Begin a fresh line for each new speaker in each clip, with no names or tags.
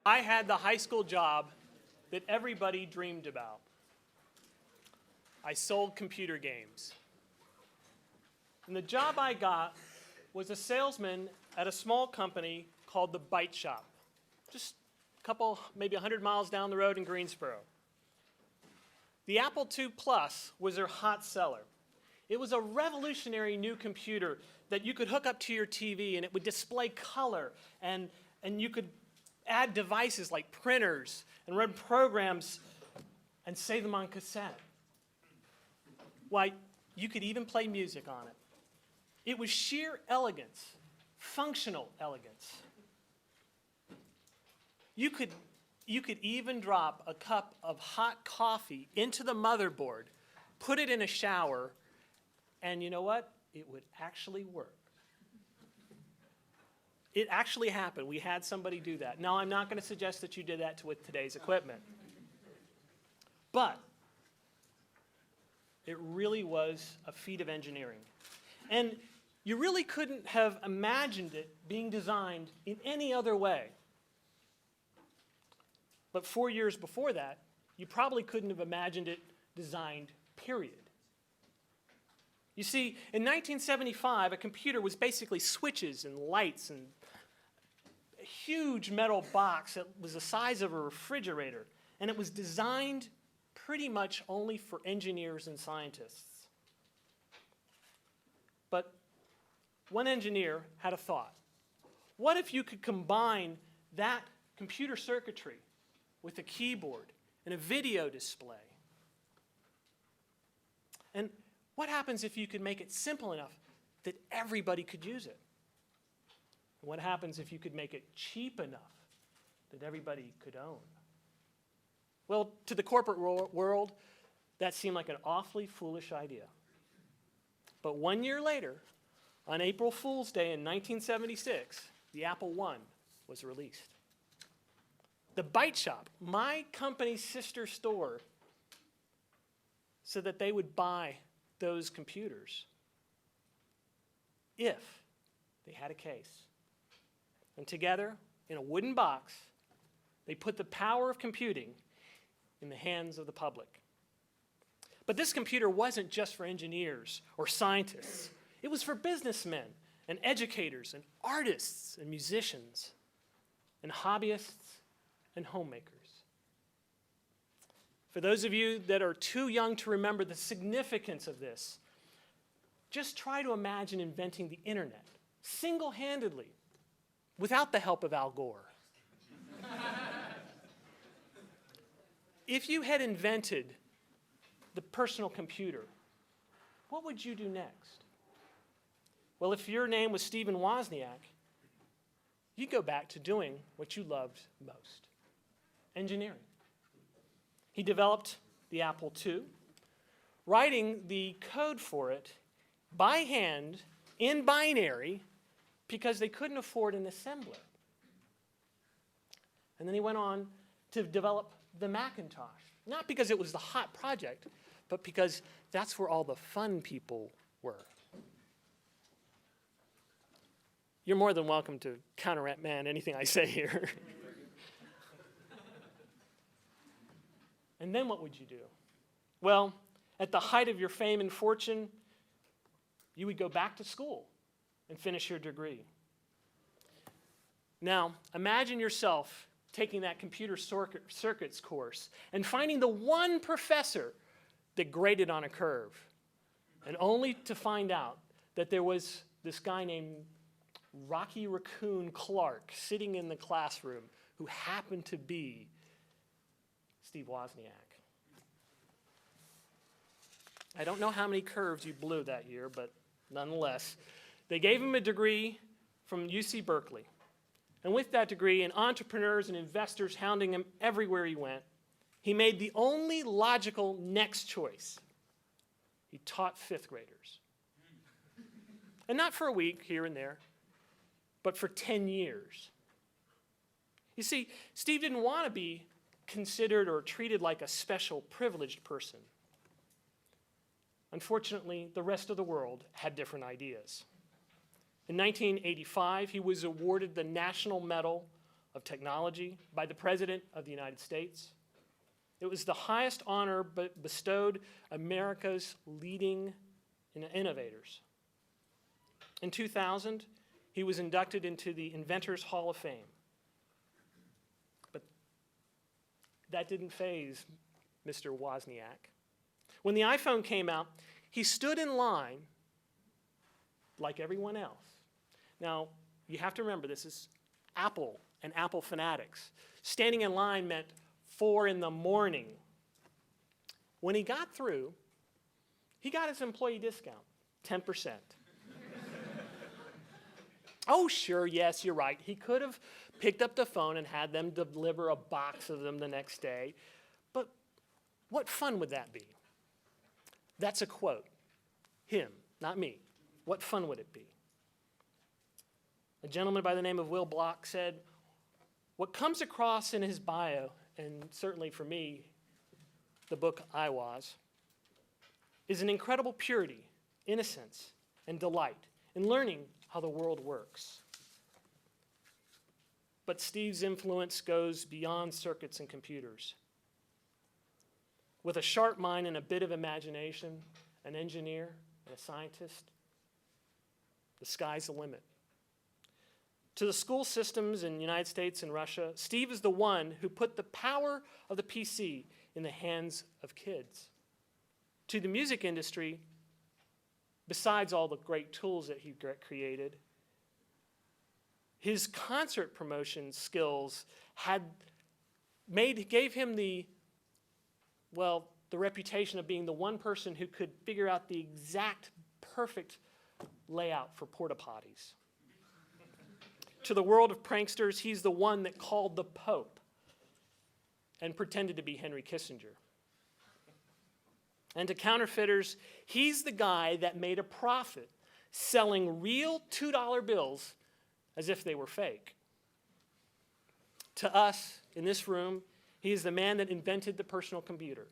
I had the high school job that everybody dreamed about. I sold computer games. And the job I got was a salesman at a small company called the Byte Shop, just a couple, maybe 100 miles down the road in Greensboro. The Apple II Plus was their hot seller. It was a revolutionary new computer that you could hook up to your TV and it would display color, and you could add devices like printers and run programs and save them on cassette. Why, you could even play music on it. It was sheer elegance, functional elegance. You could even drop a cup of hot coffee into the motherboard, put it in a shower, and you know what? It would actually work. It actually happened. We had somebody do that. Now, I'm not going to suggest that you did that with today's equipment. But it really was a feat of engineering. And you really couldn't have imagined it being designed in any other way. But 4 years before that, you probably couldn't have imagined it designed, period. You see, in 1975, a computer was basically switches and lights and a huge metal box that was the size of a refrigerator. And it was designed pretty much only for engineers and scientists. But one engineer had a thought. What if you could combine that computer circuitry with a keyboard and a video display? And what happens if you could make it simple enough that everybody could use it? What happens if you could make it cheap enough that everybody could own? Well, to the corporate world, that seemed like an awfully foolish idea. But 1 year later, on April Fool's Day in 1976, the Apple I was released. The Byte Shop, my company's sister store, so that they would buy those computers if they had a case. And together, in a wooden box, they put the power of computing in the hands of the public. But this computer wasn't just for engineers or scientists. It was for businessmen and educators and artists and musicians and hobbyists and homemakers. For those of you that are too young to remember the significance of this, just try to imagine inventing the internet single-handedly without the help of Al Gore. If you had invented the personal computer, what would you do next? Well, if your name was Steve Wozniak, you'd go back to doing what you loved most, engineering. He developed the Apple II, writing the code for it by hand in binary because they couldn't afford an assembler. And then he went on to develop the Macintosh, not because it was the hot project, but because that's where all the fun people were. You're more than welcome to countermand anything I say here. And then what would you do? Well, at the height of your fame and fortune, you would go back to school and finish your degree. Now, imagine yourself taking that computer circuits course and finding the one professor that graded on a curve, and only to find out that there was this guy named Rocky Raccoon Clark sitting in the classroom who happened to be Steve Wozniak. I don't know how many curves you blew that year, but nonetheless, they gave him a degree from UC Berkeley. And with that degree, and entrepreneurs and investors hounding him everywhere he went, he made the only logical next choice. He taught fifth graders. And not for a week here and there, but for 10 years. You see, Steve didn't want to be considered or treated like a special privileged person. Unfortunately, the rest of the world had different ideas. In 1985, he was awarded the National Medal of technology by the President of the United States. It was the highest honor bestowed America's leading innovators. In 2000, he was inducted into the Inventors Hall of Fame. But that didn't faze Mr. Wozniak. When the iPhone came out, he stood in line like everyone else. Now, you have to remember, this is Apple and Apple fanatics. Standing in line meant 4 in the morning. When he got through, he got his employee discount, 10%. Oh, sure, yes, you're right. He could have picked up the phone and had them deliver a box of them the next day. But what fun would that be? That's a quote. Him, not me. What fun would it be? A gentleman by the name of Will Block said, what comes across in his bio, and certainly for me, the book I Was, is an incredible purity, innocence, and delight in learning how the world works. But Steve's influence goes beyond circuits and computers. With a sharp mind and a bit of imagination, an engineer and a scientist, the sky's the limit. To the school systems in the United States and Russia, Steve is the one who put the power of the PC in the hands of kids. To the music industry, besides all the great tools that he created, his concert promotion skills gave him the reputation of being the one person who could figure out the exact perfect layout for porta potties. To the world of pranksters, he's the one that called the Pope and pretended to be Henry Kissinger. And to counterfeiters, he's the guy that made a profit selling real $2 bills as if they were fake. To us, in this room, he is the man that invented the personal computer.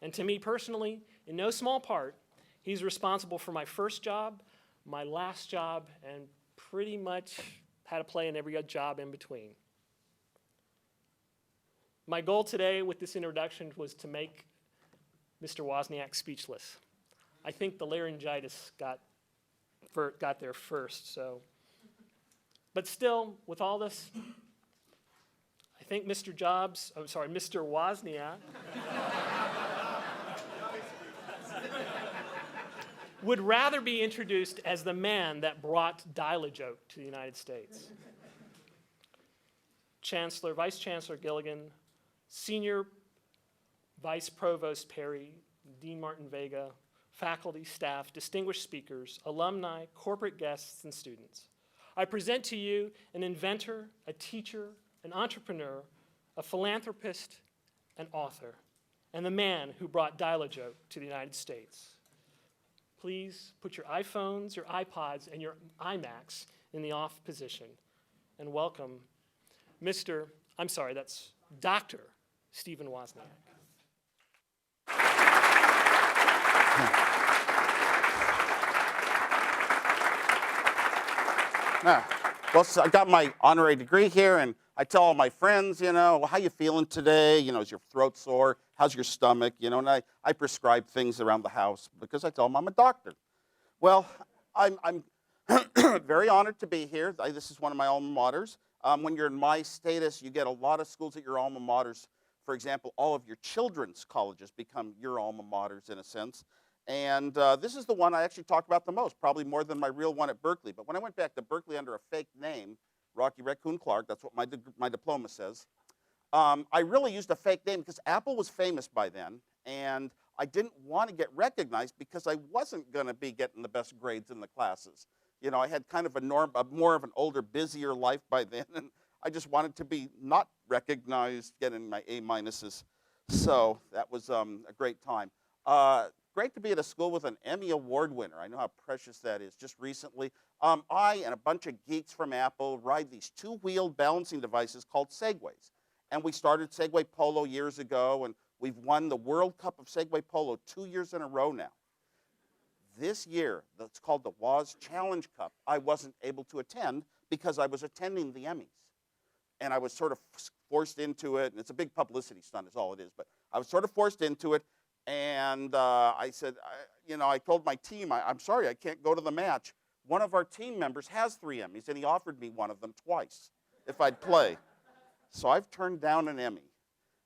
And to me personally, in no small part, he's responsible for my first job, my last job, and pretty much had to play in every job in between. My goal today with this introduction was to make Mr. Wozniak speechless. I think the laryngitis got there first, so. But still, with all this, I think Mr. Wozniak would rather be introduced as the man that brought dial-a-joke to the United States. Vice Chancellor Gilligan, Senior Vice Provost Perry, Dean Martin Vega, faculty, staff, distinguished speakers, alumni, corporate guests, and students. I present to you an inventor, a teacher, an entrepreneur, a philanthropist, an author, and the man who brought dial-a-joke to the United States. Please put your iPhones, your iPods, and your iMacs in the off position and welcome Dr. Stephen Wozniak.
Well, so I got my honorary degree here, and I tell all my friends, well, how you feeling today? Is your throat sore? How's your stomach? And I prescribe things around the house because I tell them I'm a doctor. Well, I'm very honored to be here. This is one of my alma maters. When you're in my status, you get a lot of schools at your alma maters. For example, all of your children's colleges become your alma maters in a sense. And this is the one I actually talk about the most, probably more than my real one at Berkeley. But when I went back to Berkeley under a fake name, Rocky Raccoon Clark, that's what my diploma says, I really used a fake name because Apple was famous by then, and I didn't want to get recognized because I wasn't going to be getting the best grades in the classes. I had kind of more of an older, busier life by then, and I just wanted to be not recognized, getting my A minuses. So that was a great time. Great to be at a school with an Emmy Award winner. I know how precious that is. Just recently, I and a bunch of geeks from Apple ride these two-wheeled balancing devices called Segways. And we started Segway Polo years ago, and we've won the World Cup of Segway Polo 2 years in a row now. This year, that's called the Woz Challenge Cup, I wasn't able to attend because I was attending the Emmys. and I was sort of forced into it, and it's a big publicity stunt is all it is, but I was sort of forced into it, and I said, I told my team, I'm sorry, I can't go to the match. One of our team members has 3M. He said he offered me one of them twice if I'd play. So I've turned down an Emmy.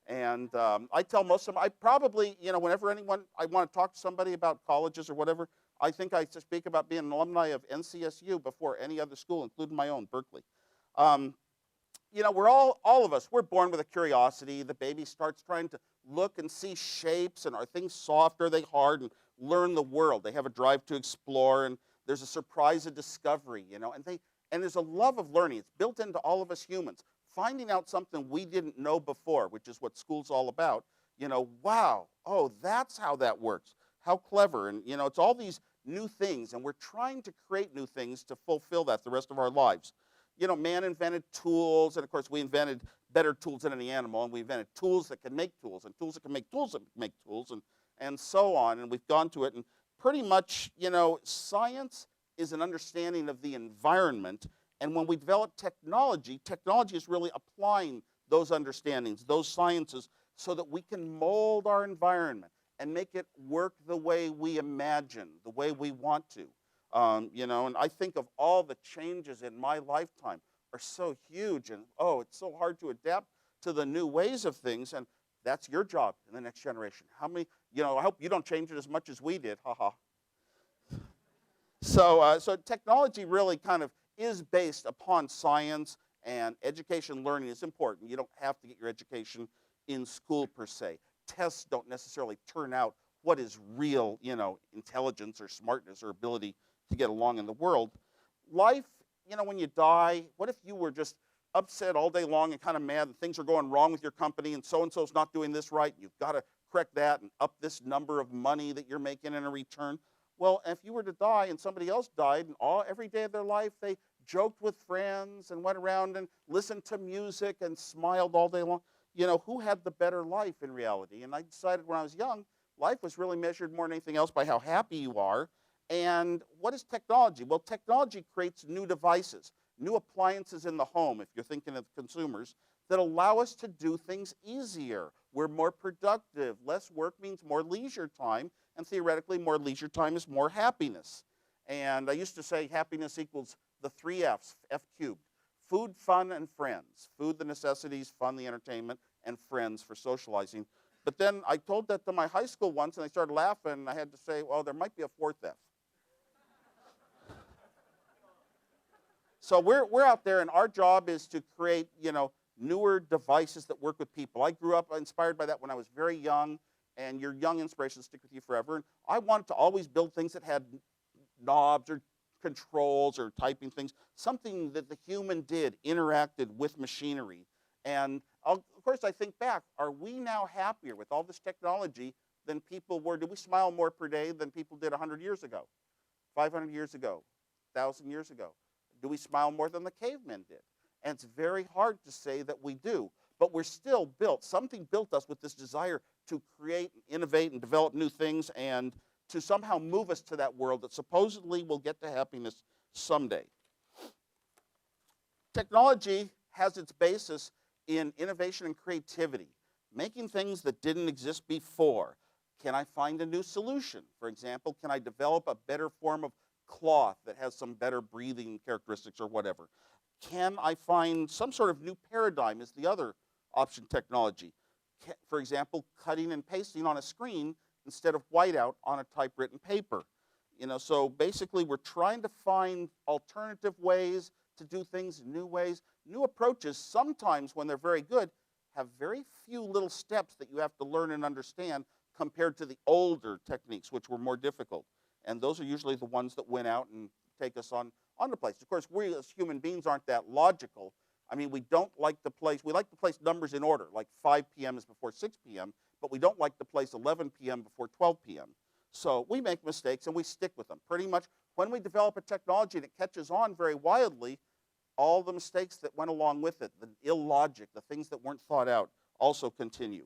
And I tell most of them, I probably, whenever I want to talk to somebody about colleges or whatever, I think I speak about being an alumni of NCSU before any other school, including my own, Berkeley. We're all of us, we're born with a curiosity. The baby starts trying to look and see shapes, and are things soft, are they hard, and learn the world. They have a drive to explore, and there's a surprise of discovery, and there's a love of learning. It's built into all of us humans. Finding out something we didn't know before, which is what school's all about, wow, oh, that's how that works. How clever, and it's all these new things, and we're trying to create new things to fulfill that the rest of our lives. Man invented tools, and of course we invented better tools than any animal, and we invented tools that can make tools, and tools that can make tools that make tools, and so on, and we've gone to it, and pretty much, science is an understanding of the environment, and when we develop technology is really applying those understandings, those sciences, so that we can mold our environment and make it work the way we imagine, the way we want to. And I think of all the changes in my lifetime are so huge, and it's so hard to adapt to the new ways of things, and that's your job in the next generation. How many, I hope you don't change it as much as we did, haha. So technology really kind of is based upon science, and education learning is important. You don't have to get your education in school per se. Tests don't necessarily turn out what is real, intelligence or smartness or ability to get along in the world. Life, when you die, what if you were just upset all day long and kind of mad that things are going wrong with your company and so-and-so's not doing this right, and you've got to correct that and up this number of money that you're making in a return? Well, if you were to die and somebody else died, and every day of their life they joked with friends and went around and listened to music and smiled all day long, who had the better life in reality? And I decided when I was young, life was really measured more than anything else by how happy you are. And what is technology? Well, technology creates new devices, new appliances in the home, if you're thinking of consumers, that allow us to do things easier. We're more productive. Less work means more leisure time, and theoretically, more leisure time is more happiness. And I used to say happiness equals the 3 F's, F cubed. Food, fun, and friends. Food, the necessities, fun, the entertainment, and friends for socializing. But then I told that to my high school once, and they started laughing, and I had to say, well, there might be a 4th F. So we're out there, and our job is to create, newer devices that work with people. I grew up inspired by that when I was very young, and your young inspirations stick with you forever. And I wanted to always build things that had knobs or controls or typing things, something that the human did, interacted with machinery. And of course, I think back, are we now happier with all this technology than people were? Do we smile more per day than people did 100 years ago, 500 years ago, 1,000 years ago? Do we smile more than the cavemen did? And it's very hard to say that we do, but we're still built. Something built us with this desire to create, and innovate, and develop new things, and to somehow move us to that world that supposedly will get to happiness someday. Technology has its basis in innovation and creativity, making things that didn't exist before. Can I find a new solution? For example, can I develop a better form of cloth that has some better breathing characteristics or whatever? Can I find some sort of new paradigm is the other option technology. For example, cutting and pasting on a screen instead of whiteout on a typewritten paper. So basically we're trying to find alternative ways to do things, new ways. New approaches, sometimes when they're very good, have very few little steps that you have to learn and understand compared to the older techniques, which were more difficult. And those are usually the ones that win out and take us on to place. Of course, we as human beings aren't that logical. I mean, we like to place numbers in order, like 5 p.m. is before 6 p.m., but we don't like to place 11 p.m. before 12 p.m. So we make mistakes and we stick with them. Pretty much when we develop a technology that catches on very wildly, all the mistakes that went along with it, the illogic, the things that weren't thought out, also continue.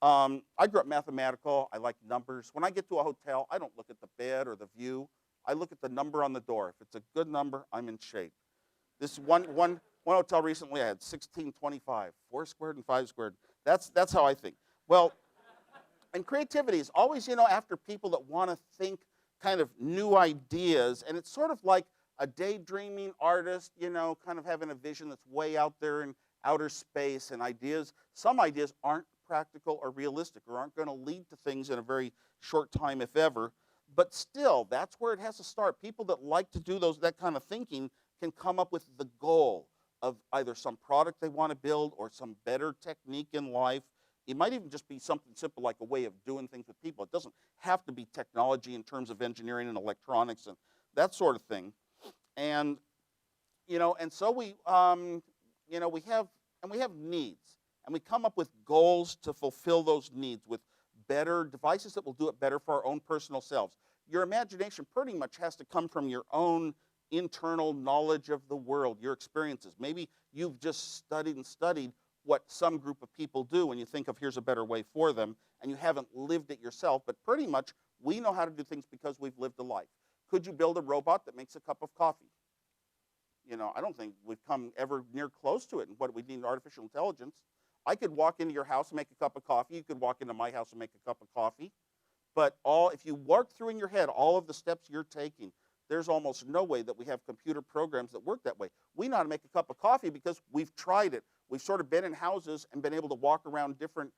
I grew up mathematical. I like numbers. When I get to a hotel, I don't look at the bed or the view. I look at the number on the door. If it's a good number, I'm in shape. This one one hotel recently, I had 1625, 4 squared and 5 squared. That's how I think. Well, and creativity is always, after people that want to think kind of new ideas, and it's sort of like a daydreaming artist, kind of having a vision that's way out there in outer space, and some ideas aren't practical or realistic or aren't going to lead to things in a very short time, if ever. But still, that's where it has to start. People that like to do that kind of thinking can come up with the goal of either some product they want to build or some better technique in life. It might even just be something simple like a way of doing things with people. It doesn't have to be technology in terms of engineering and electronics and that sort of thing. And and so we have needs, and we come up with goals to fulfill those needs with better devices that will do it better for our own personal selves. Your imagination pretty much has to come from your own internal knowledge of the world, your experiences. Maybe you've just studied what some group of people do and you think of here's a better way for them, and you haven't lived it yourself, but pretty much we know how to do things because we've lived a life. Could you build a robot that makes a cup of coffee? I don't think we've come ever near close to it in what we need in artificial intelligence. I could walk into your house and make a cup of coffee. You could walk into my house and make a cup of coffee. But if you work through in your head all of the steps you're taking, there's almost no way that we have computer programs that work that way. We know how to make a cup of coffee because we've tried it. We've sort of been in houses and been able to walk around different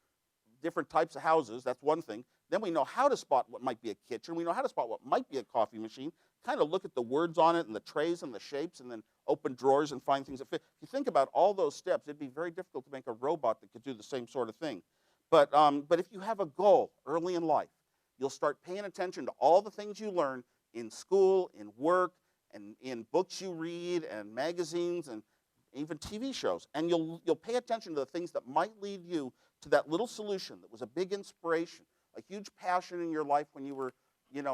types of houses. That's one thing. Then we know how to spot what might be a kitchen. We know how to spot what might be a coffee machine, kind of look at the words on it and the trays and the shapes, and then open drawers and find things that fit. If you think about all those steps, it'd be very difficult to make a robot that could do the same sort of thing. But if you have a goal early in life, you'll start paying attention to all the things you learn in school, in work, and in books you read, and magazines, and even TV shows. And you'll pay attention to the things that might lead you to that little solution that was a big inspiration, a huge passion in your life when you were,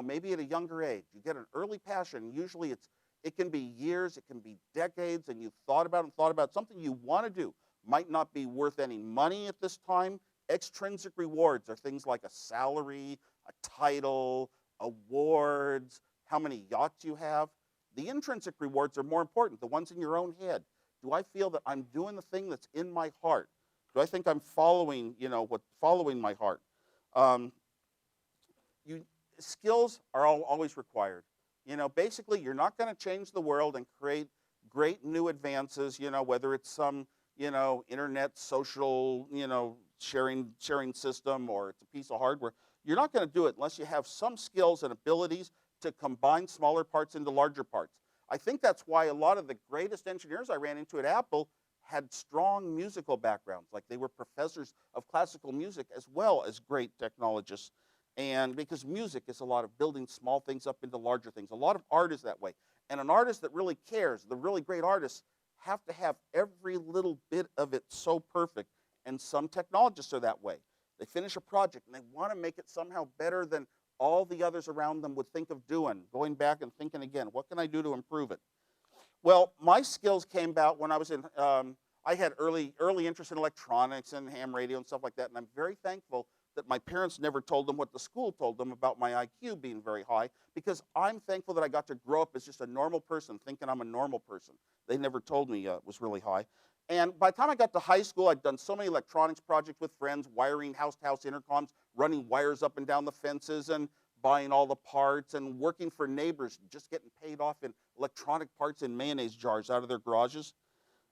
maybe at a younger age. You get an early passion. Usually it can be years, it can be decades, and you've thought about something you want to do. Might not be worth any money at this time. Extrinsic rewards are things like a salary, a title, awards, how many yachts you have. The intrinsic rewards are more important, the ones in your own head. Do I feel that I'm doing the thing that's in my heart? Do I think I'm following my heart? Skills are always required. Basically, you're not going to change the world and create great new advances, whether it's some, internet social, sharing system, or it's a piece of hardware. You're not going to do it unless you have some skills and abilities to combine smaller parts into larger parts. I think that's why a lot of the greatest engineers I ran into at Apple had strong musical backgrounds, like they were professors of classical music as well as great technologists. And because music is a lot of building small things up into larger things. A lot of art is that way. And an artist that really cares, the really great artists, have to have every little bit of it so perfect. And some technologists are that way. They finish a project and they want to make it somehow better than all the others around them would think of doing, going back and thinking again, what can I do to improve it? Well, my skills came about when I was I had early interest in electronics and ham radio and stuff like that, and I'm very thankful that my parents never told them what the school told them about my IQ being very high, because I'm thankful that I got to grow up as just a normal person, thinking I'm a normal person. They never told me it was really high. And by the time I got to high school, I'd done so many electronics projects with friends, wiring house-to-house intercoms, running wires up and down the fences, and buying all the parts, and working for neighbors, just getting paid off in electronic parts in mayonnaise jars out of their garages.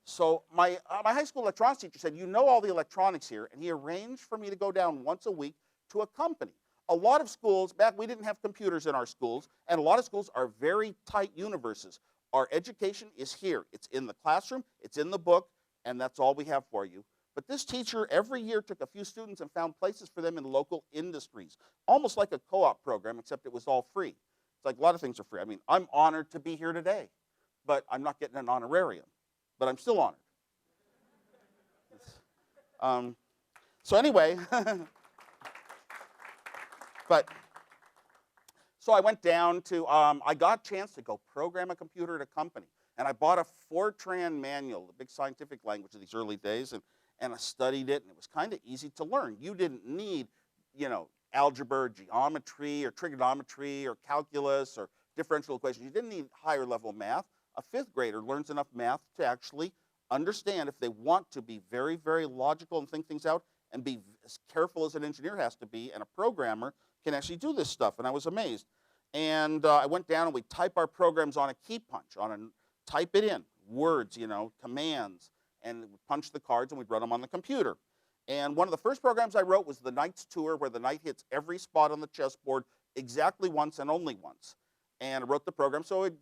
So my high school electronics teacher said, all the electronics here, and he arranged for me to go down once a week to a company. A lot of schools, back we didn't have computers in our schools, and a lot of schools are very tight universes. Our education is here. It's in the classroom, it's in the book, and that's all we have for you. But this teacher every year took a few students and found places for them in local industries, almost like a co-op program, except it was all free. It's like a lot of things are free. I mean, I'm honored to be here today, but I'm not getting an honorarium. But I'm still honored. So anyway, so I went down to, I got a chance to go program a computer at a company. And I bought a Fortran manual, the big scientific language of these early days, and I studied it, and it was kind of easy to learn. You didn't need, algebra, or geometry, or trigonometry, or calculus, or differential equations. You didn't need higher level math. A fifth grader learns enough math to actually understand if they want to be very, very logical and think things out and be as careful as an engineer has to be, and a programmer can actually do this stuff. And I was amazed. And I went down and we type our programs on a key punch, type it in, words, commands, and we punch the cards and we'd run them on the computer. And one of the first programs I wrote was the Knight's Tour, where the knight hits every spot on the chessboard exactly once and only once. And I wrote the program so it,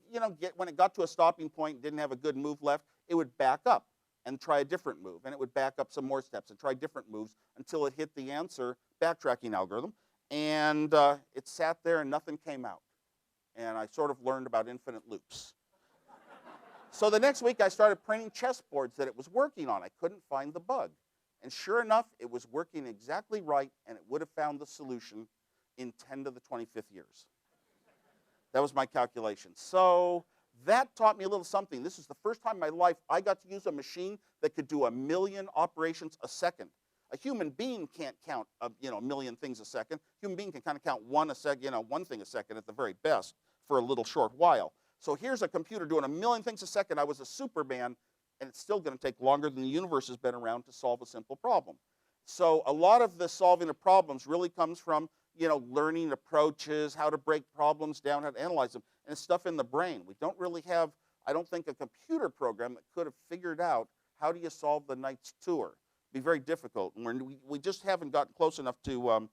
when it got to a stopping point and didn't have a good move left, it would back up and try a different move. And it would back up some more steps and try different moves until it hit the answer backtracking algorithm. And it sat there and nothing came out. And I sort of learned about infinite loops. So the next week I started printing chessboards that it was working on. I couldn't find the bug. And sure enough, it was working exactly right, and it would have found the solution in 10 to the 25th years. That was my calculation. So that taught me a little something. This is the first time in my life I got to use a machine that could do 1 million operations a second. A human being can't count, a million things a second. A human being can kind of count one thing a second at the very best for a little short while. So here's a computer doing 1 million things a second. I was a Superman, and it's still going to take longer than the universe has been around to solve a simple problem. So a lot of the solving of problems really comes from, learning approaches, how to break problems down, how to analyze them, and it's stuff in the brain. We don't really have, I don't think, a computer program that could have figured out how do you solve the Knight's Tour. It'd be very difficult, and we just haven't gotten close enough to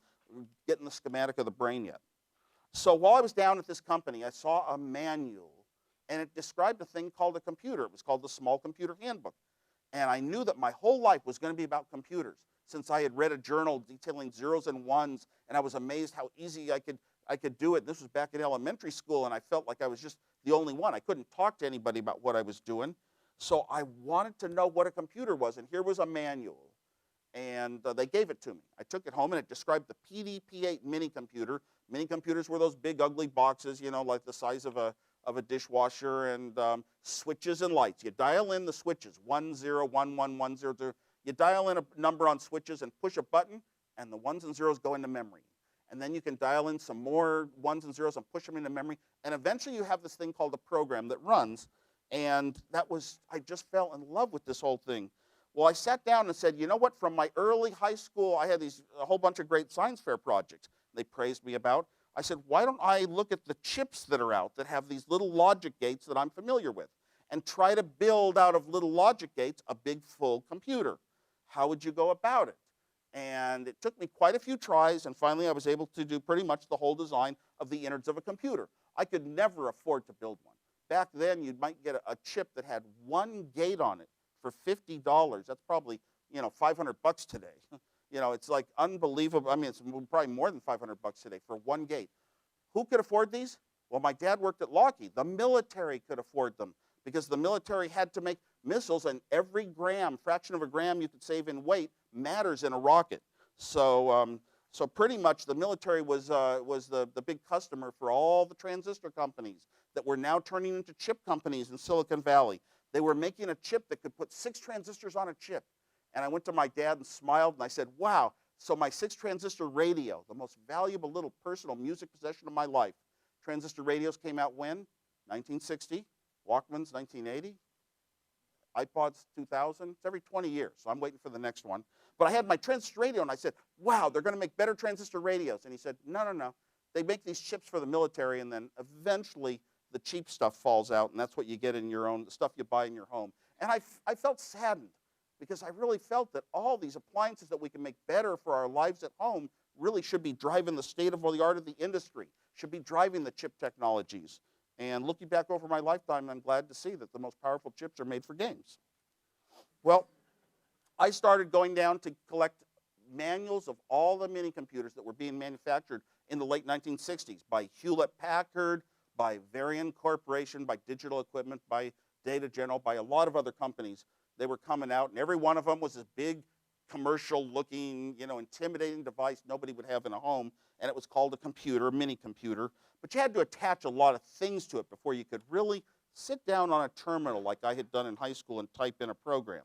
getting the schematic of the brain yet. So while I was down at this company, I saw a manual, and it described a thing called a computer. It was called the Small Computer Handbook. And I knew that my whole life was going to be about computers, since I had read a journal detailing zeros and ones, and I was amazed how easy I could do it. This was back in elementary school, and I felt like I was just the only one. I couldn't talk to anybody about what I was doing. So I wanted to know what a computer was, and here was a manual. And they gave it to me. I took it home, and it described the PDP-8 mini computer. Mini computers were those big, ugly boxes, like the size of a dishwasher, and switches and lights. You dial in the switches, 10, 11, 100. You dial in a number on switches and push a button, and the ones and zeros go into memory. And then you can dial in some more ones and zeros and push them into memory. And eventually you have this thing called a program that runs. And I just fell in love with this whole thing. Well, I sat down and said, you know what, from my early high school, I had a whole bunch of great science fair projects they praised me about. I said, why don't I look at the chips that are out that have these little logic gates that I'm familiar with and try to build out of little logic gates a big full computer? How would you go about it? And it took me quite a few tries, and finally I was able to do pretty much the whole design of the innards of a computer. I could never afford to build one. Back then, you might get a chip that had one gate on it for $50. That's probably, $500 today. It's like unbelievable. I mean, it's probably more than $500 today for one gate. Who could afford these? Well, my dad worked at Lockheed. The military could afford them because the military had to make missiles, and every fraction of a gram you could save in weight matters in a rocket. So pretty much the military was the big customer for all the transistor companies that were now turning into chip companies in Silicon Valley. They were making a chip that could put 6 transistors on a chip. And I went to my dad and smiled, and I said, wow, so my 6-transistor radio, the most valuable little personal music possession of my life. Transistor radios came out when? 1960. Walkmans, 1980. iPods, 2000. It's every 20 years, so I'm waiting for the next one. But I had my transistor radio, and I said, wow, they're going to make better transistor radios. And he said, no. They make these chips for the military, and then eventually the cheap stuff falls out, and that's what you get in the stuff you buy in your home. And I felt saddened, because I really felt that all these appliances that we can make better for our lives at home really should be driving the state of the art of the industry, should be driving the chip technologies. And looking back over my lifetime, I'm glad to see that the most powerful chips are made for games. Well, I started going down to collect manuals of all the mini computers that were being manufactured in the late 1960s by Hewlett-Packard, by Varian Corporation, by Digital Equipment, by Data General, by a lot of other companies. They were coming out, and every one of them was this big commercial-looking, intimidating device nobody would have in a home, and it was called a computer, a mini computer. But you had to attach a lot of things to it before you could really sit down on a terminal like I had done in high school and type in a program.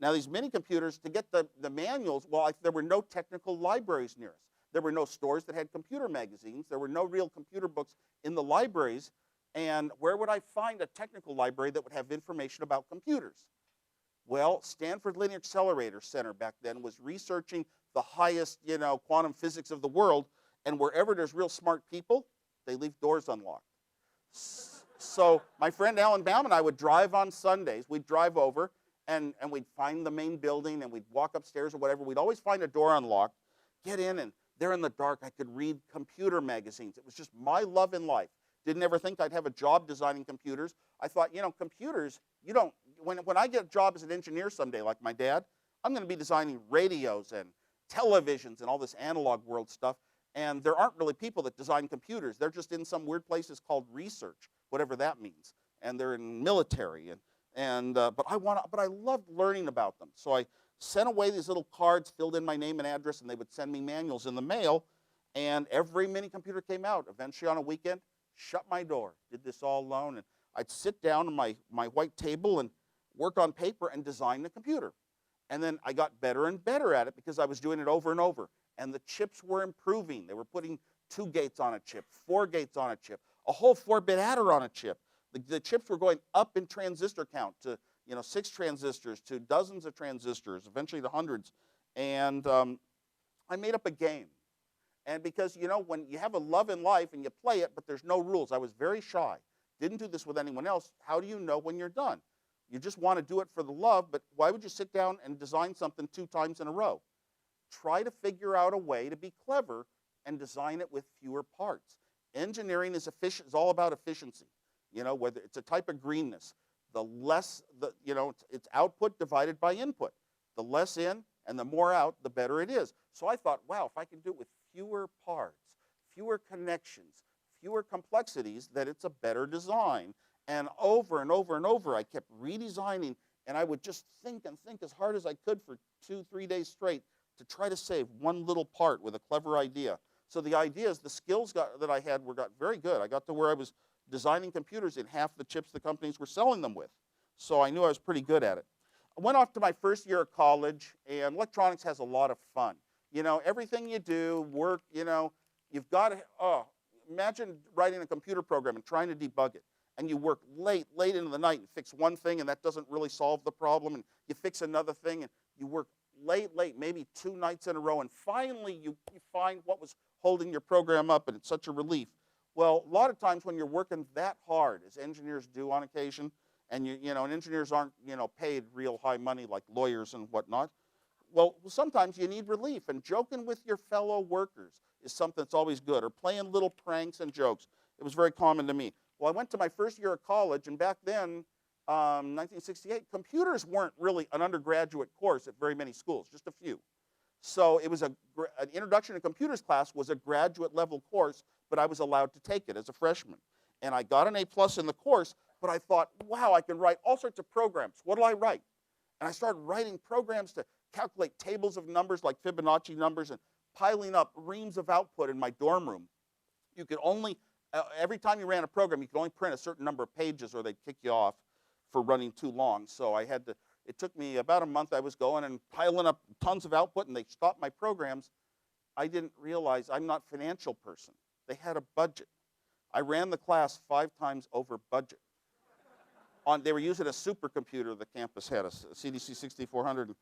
Now, these mini computers, to get the manuals, there were no technical libraries near us. There were no stores that had computer magazines. There were no real computer books in the libraries. And where would I find a technical library that would have information about computers? Well, Stanford Linear Accelerator Center back then was researching the highest, quantum physics of the world, and wherever there's real smart people, they leave doors unlocked. So my friend Alan Baum and I would drive on Sundays. We'd drive over, and we'd find the main building, and we'd walk upstairs or whatever. We'd always find a door unlocked, get in, and there in the dark, I could read computer magazines. It was just my love in life. Didn't ever think I'd have a job designing computers. I thought, computers, when I get a job as an engineer someday, like my dad, I'm going to be designing radios and televisions and all this analog world stuff. And there aren't really people that design computers. They're just in some weird places called research, whatever that means. And they're in military. But I loved learning about them. So I sent away these little cards, filled in my name and address, and they would send me manuals in the mail. And every mini computer came out. Eventually on a weekend, shut my door, did this all alone. And I'd sit down at my white table and work on paper and design the computer. And then I got better and better at it because I was doing it over and over. And the chips were improving. They were putting 2 gates on a chip, 4 gates on a chip, a whole 4-bit adder on a chip. The chips were going up in transistor count to 6 transistors, to dozens of transistors, eventually to hundreds. And I made up a game. And because, when you have a love in life and you play it, but there's no rules, I was very shy. Didn't do this with anyone else. How do you know when you're done? You just want to do it for the love, but why would you sit down and design something 2 times in a row? Try to figure out a way to be clever and design it with fewer parts. Engineering is all about efficiency. Whether it's a type of greenness, the less, it's output divided by input. The less in and the more out, the better it is. So I thought, wow, if I can do it with fewer parts, fewer connections, fewer complexities, that it's a better design. And over and over and over, I kept redesigning, and I would just think and think as hard as I could for 2-3 days straight to try to save one little part with a clever idea. So the ideas, the skills that I had got very good. I got to where I was designing computers in half the chips the companies were selling them with. So I knew I was pretty good at it. I went off to my first year of college, and electronics has a lot of fun. Everything you do, work, you've got to, imagine writing a computer program and trying to debug it. And you work late into the night and fix one thing, and that doesn't really solve the problem. And you fix another thing, and you work late, maybe 2 nights in a row. And finally, you find what was holding your program up, and it's such a relief. Well, a lot of times when you're working that hard, as engineers do on occasion, and and engineers aren't paid real high money like lawyers and whatnot. Well, sometimes you need relief, and joking with your fellow workers is something that's always good, or playing little pranks and jokes. It was very common to me. Well, I went to my first year of college, and back then, 1968, computers weren't really an undergraduate course at very many schools, just a few. So it was an introduction to computers class was a graduate level course, but I was allowed to take it as a freshman. And I got an A+ in the course, but I thought, wow, I can write all sorts of programs. What do I write? And I started writing programs to calculate tables of numbers like Fibonacci numbers and piling up reams of output in my dorm room. You could only, every time you ran a program, you could only print a certain number of pages or they'd kick you off for running too long. So it took me about a month. I was going and piling up tons of output, and they stopped my programs. I didn't realize I'm not a financial person. They had a budget. I ran the class 5 times over budget. They were using a supercomputer the campus had, a CDC 6400.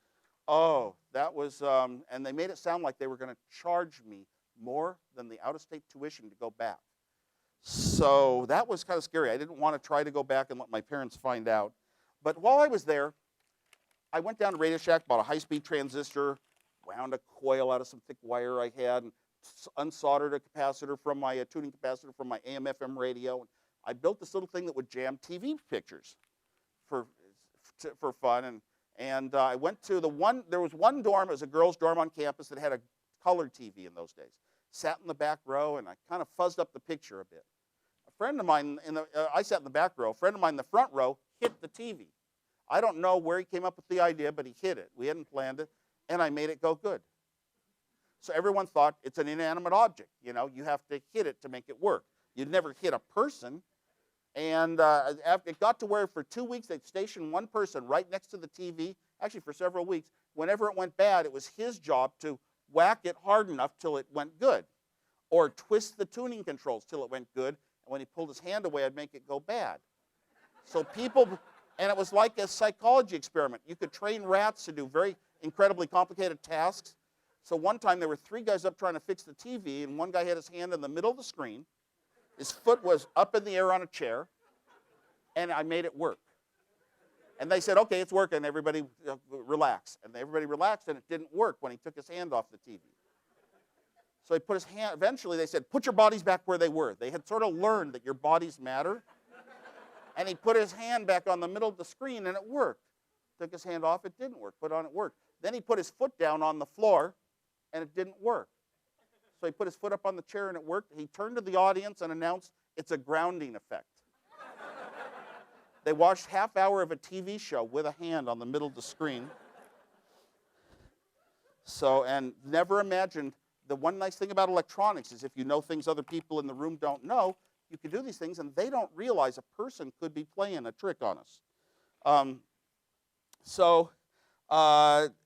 Oh, that was, and they made it sound like they were going to charge me more than the out-of-state tuition to go back. So that was kind of scary. I didn't want to try to go back and let my parents find out. But while I was there, I went down to Radio Shack, bought a high-speed transistor, wound a coil out of some thick wire I had, and unsoldered a capacitor from my tuning capacitor from my AM/FM radio. And I built this little thing that would jam TV pictures for fun. And I went to there was one dorm, it was a girls' dorm on campus that had a color TV in those days. Sat in the back row, and I kind of fuzzed up the picture a bit. A friend of mine, I sat in the back row. A friend of mine in the front row hit the TV. I don't know where he came up with the idea, but he hit it. We hadn't planned it, and I made it go good. So everyone thought it's an inanimate object. You have to hit it to make it work. You'd never hit a person. And it got to where for 2 weeks they'd station one person right next to the TV, actually for several weeks. Whenever it went bad, it was his job to whack it hard enough till it went good, or twist the tuning controls till it went good, and when he pulled his hand away, I'd make it go bad. So And it was like a psychology experiment. You could train rats to do very incredibly complicated tasks. So one time there were 3 guys up trying to fix the TV, and one guy had his hand in the middle of the screen. His foot was up in the air on a chair, and I made it work. And they said, okay, it's working, everybody relax. And everybody relaxed, and it didn't work when he took his hand off the TV. So he put his hand, eventually they said, put your bodies back where they were. They had sort of learned that your bodies matter. And he put his hand back on the middle of the screen, and it worked. Took his hand off, it didn't work. Put it on, it worked. Then he put his foot down on the floor, and it didn't work. So he put his foot up on the chair, and it worked. He turned to the audience and announced, it's a grounding effect. They watched half hour of a TV show with a hand on the middle of the screen. So, and never imagined, the one nice thing about electronics is if you know things other people in the room don't know, you can do these things, and they don't realize a person could be playing a trick on us.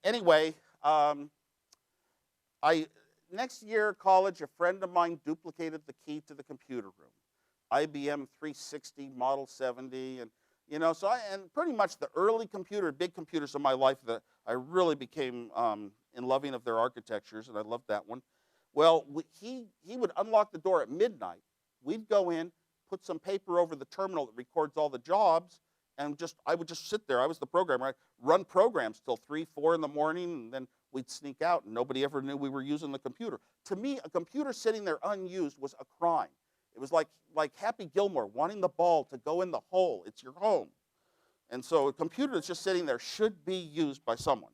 Anyway, next year at college, a friend of mine duplicated the key to the computer room. IBM 360, Model 70, and so and pretty much the early big computers of my life that I really became in loving of their architectures, and I loved that one. Well, he would unlock the door at midnight. We'd go in, put some paper over the terminal that records all the jobs, and I would just sit there. I was the programmer. I'd run programs till 3, 4 in the morning, and then we'd sneak out, and nobody ever knew we were using the computer. To me, a computer sitting there unused was a crime. It was like Happy Gilmore wanting the ball to go in the hole. It's your home. And so a computer that's just sitting there should be used by someone.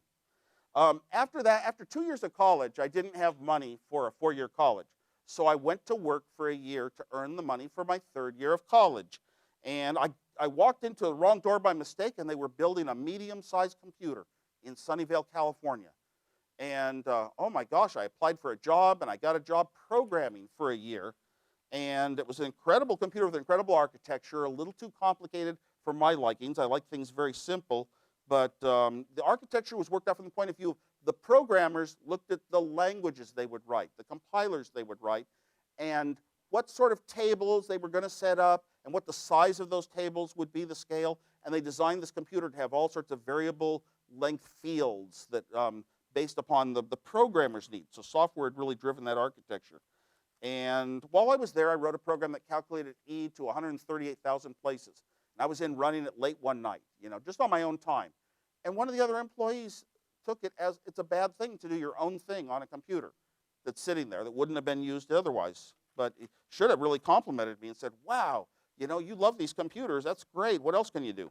After that, after 2 years of college, I didn't have money for a 4-year college. So I went to work for a year to earn the money for my 3rd year of college. And I walked into the wrong door by mistake, and they were building a medium-sized computer in Sunnyvale, California. And oh my gosh, I applied for a job, and I got a job programming for a year. And it was an incredible computer with incredible architecture, a little too complicated for my likings. I like things very simple. But the architecture was worked out from the point of view of the programmers looked at the languages they would write, the compilers they would write, and what sort of tables they were going to set up, and what the size of those tables would be, the scale. And they designed this computer to have all sorts of variable length fields that based upon the programmer's needs. So software had really driven that architecture. And while I was there, I wrote a program that calculated E to 138,000 places. And I was in running it late one night, just on my own time. And one of the other employees took it as it's a bad thing to do your own thing on a computer that's sitting there that wouldn't have been used otherwise. But he should have really complimented me and said, wow, you love these computers. That's great. What else can you do?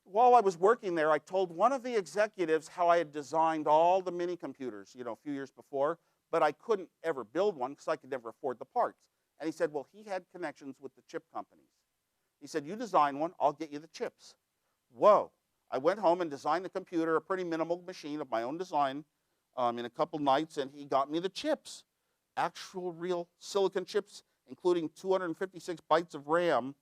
While I was working there, I told one of the executives how I had designed all the mini computers, a few years before, but I couldn't ever build one because I could never afford the parts. And he said, well, he had connections with the chip companies. He said, you design one, I'll get you the chips. Whoa. I went home and designed a computer, a pretty minimal machine of my own design in a couple nights, and he got me the chips. Actual real silicon chips, including 256 bytes of RAM.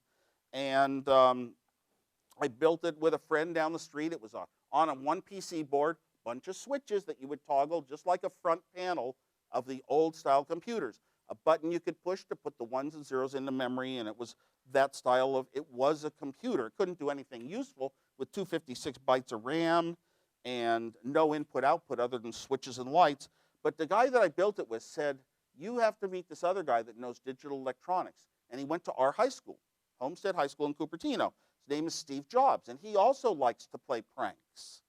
And I built it with a friend down the street. It was on a one PC board, bunch of switches that you would toggle just like a front panel of the old style computers. A button you could push to put the 1s and 0s into memory, and it was that style of, it was a computer. It couldn't do anything useful with 256 bytes of RAM and no input-output other than switches and lights. But the guy that I built it with said, you have to meet this other guy that knows digital electronics. And he went to our high school, Homestead High School in Cupertino. His name is Steve Jobs, and he also likes to play pranks.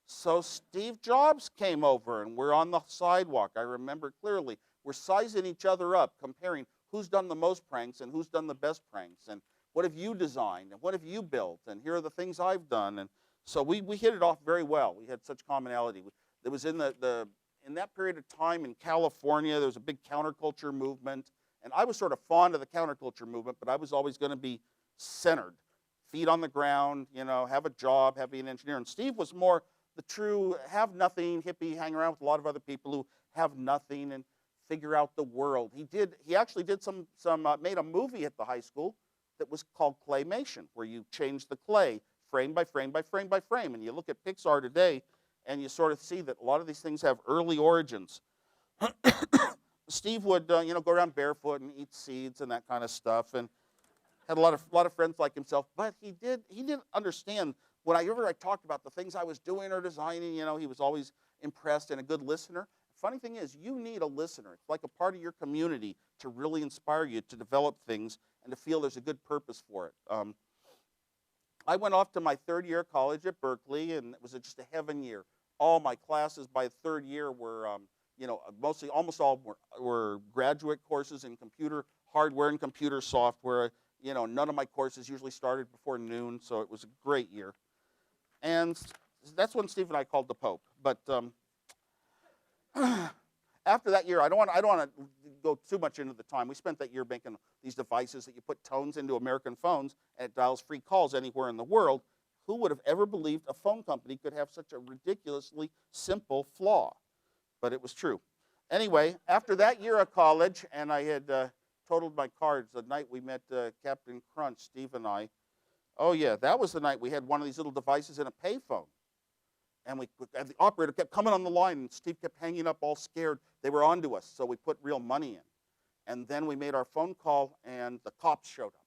So Steve Jobs came over, and we're on the sidewalk. I remember clearly. We're sizing each other up, comparing who's done the most pranks and who's done the best pranks, and what have you designed, and what have you built, and here are the things I've done. And so we hit it off very well. We had such commonality. There was in that period of time in California, there was a big counterculture movement, and I was sort of fond of the counterculture movement, but I was always going to be centered, feet on the ground, have a job, be an engineer. And Steve was more the true have-nothing hippie, hang around with a lot of other people who have nothing and figure out the world. He actually did made a movie at the high school that was called Claymation, where you change the clay frame by frame by frame by frame. And you look at Pixar today, and you sort of see that a lot of these things have early origins. Steve would, go around barefoot and eat seeds and that kind of stuff. And had a lot of friends like himself, but he didn't understand whenever I talked about the things I was doing or designing. He was always impressed and a good listener. Funny thing is, you need a listener. It's like a part of your community to really inspire you to develop things and to feel there's a good purpose for it. I went off to my third year of college at Berkeley, and it was just a heaven year. All my classes by the third year were, almost all were graduate courses in computer hardware and computer software. None of my courses usually started before noon, so it was a great year. And that's when Steve and I called the Pope. But after that year, I don't want to go too much into the time. We spent that year making these devices that you put tones into American phones, and it dials free calls anywhere in the world. Who would have ever believed a phone company could have such a ridiculously simple flaw? But it was true. Anyway, after that year of college, and I had totaled my cards the night we met Captain Crunch, Steve and I. Oh, yeah, that was the night we had one of these little devices in a payphone. And the operator kept coming on the line, and Steve kept hanging up all scared. They were onto us, so we put real money in. And then we made our phone call, and the cops showed up.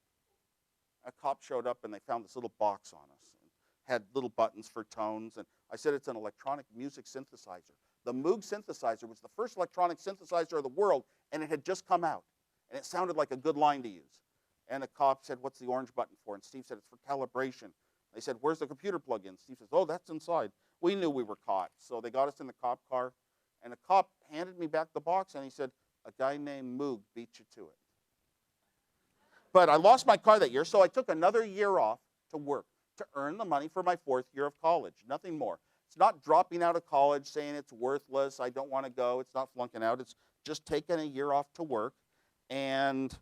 A cop showed up, and they found this little box on us. And had little buttons for tones, and I said it's an electronic music synthesizer. The Moog Synthesizer was the first electronic synthesizer of the world, and it had just come out. And it sounded like a good line to use. And the cop said, what's the orange button for? And Steve said, it's for calibration. They said, where's the computer plug in? Steve says, oh, that's inside. We knew we were caught. So they got us in the cop car. And the cop handed me back the box, and he said, a guy named Moog beat you to it. But I lost my car that year, so I took another year off to work, to earn the money for my fourth year of college, nothing more. It's not dropping out of college, saying it's worthless, I don't want to go. It's not flunking out. It's just taking a year off to work. And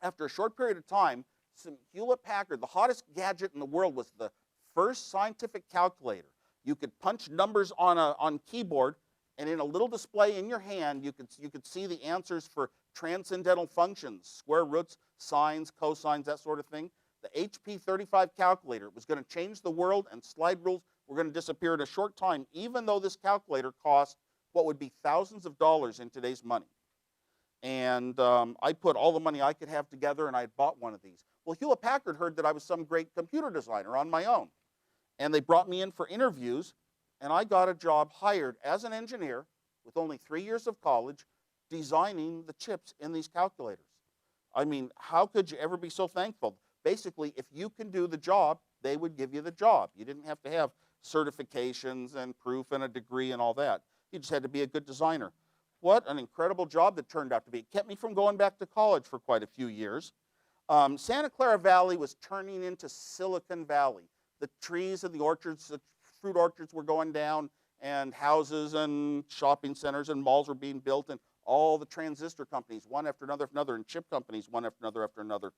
after a short period of time, some Hewlett-Packard, the hottest gadget in the world, was the first scientific calculator. You could punch numbers on keyboard, and in a little display in your hand, you could see the answers for transcendental functions, square roots, sines, cosines, that sort of thing. The HP 35 calculator was going to change the world, and slide rules were going to disappear in a short time, even though this calculator cost what would be thousands of dollars in today's money. And I put all the money I could have together, and I had bought one of these. Well, Hewlett-Packard heard that I was some great computer designer on my own. And they brought me in for interviews, and I got a job hired as an engineer with only 3 years of college designing the chips in these calculators. I mean, how could you ever be so thankful? Basically, if you can do the job, they would give you the job. You didn't have to have certifications and proof and a degree and all that. You just had to be a good designer. What an incredible job that turned out to be. It kept me from going back to college for quite a few years. Santa Clara Valley was turning into Silicon Valley. The trees and the orchards, the fruit orchards were going down, and houses and shopping centers and malls were being built, and all the transistor companies, one after another, and chip companies, one after another.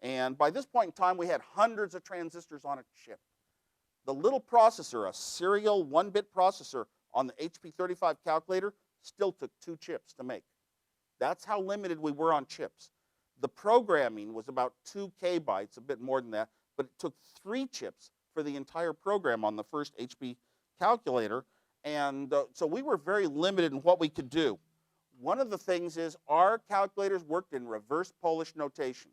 And by this point in time, we had hundreds of transistors on a chip. The little processor, a serial 1-bit processor on the HP 35 calculator, still took 2 chips to make. That's how limited we were on chips. The programming was about 2 kbytes, a bit more than that, but it took 3 chips for the entire program on the first HP calculator. And so we were very limited in what we could do. One of the things is our calculators worked in reverse Polish notation.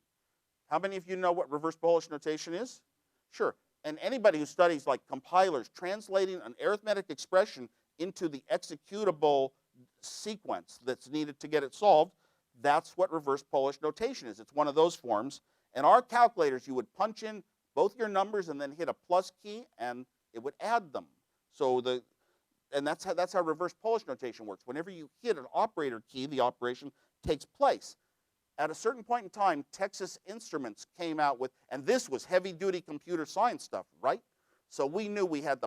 How many of you know what reverse Polish notation is? Sure. And anybody who studies like compilers, translating an arithmetic expression into the executable sequence that's needed to get it solved, that's what reverse Polish notation is. It's one of those forms. And our calculators, you would punch in both your numbers and then hit a plus key, and it would add them. So that's how reverse Polish notation works. Whenever you hit an operator key, the operation takes place. At a certain point in time, Texas Instruments came out with, and this was heavy-duty computer science stuff, right? So we knew we had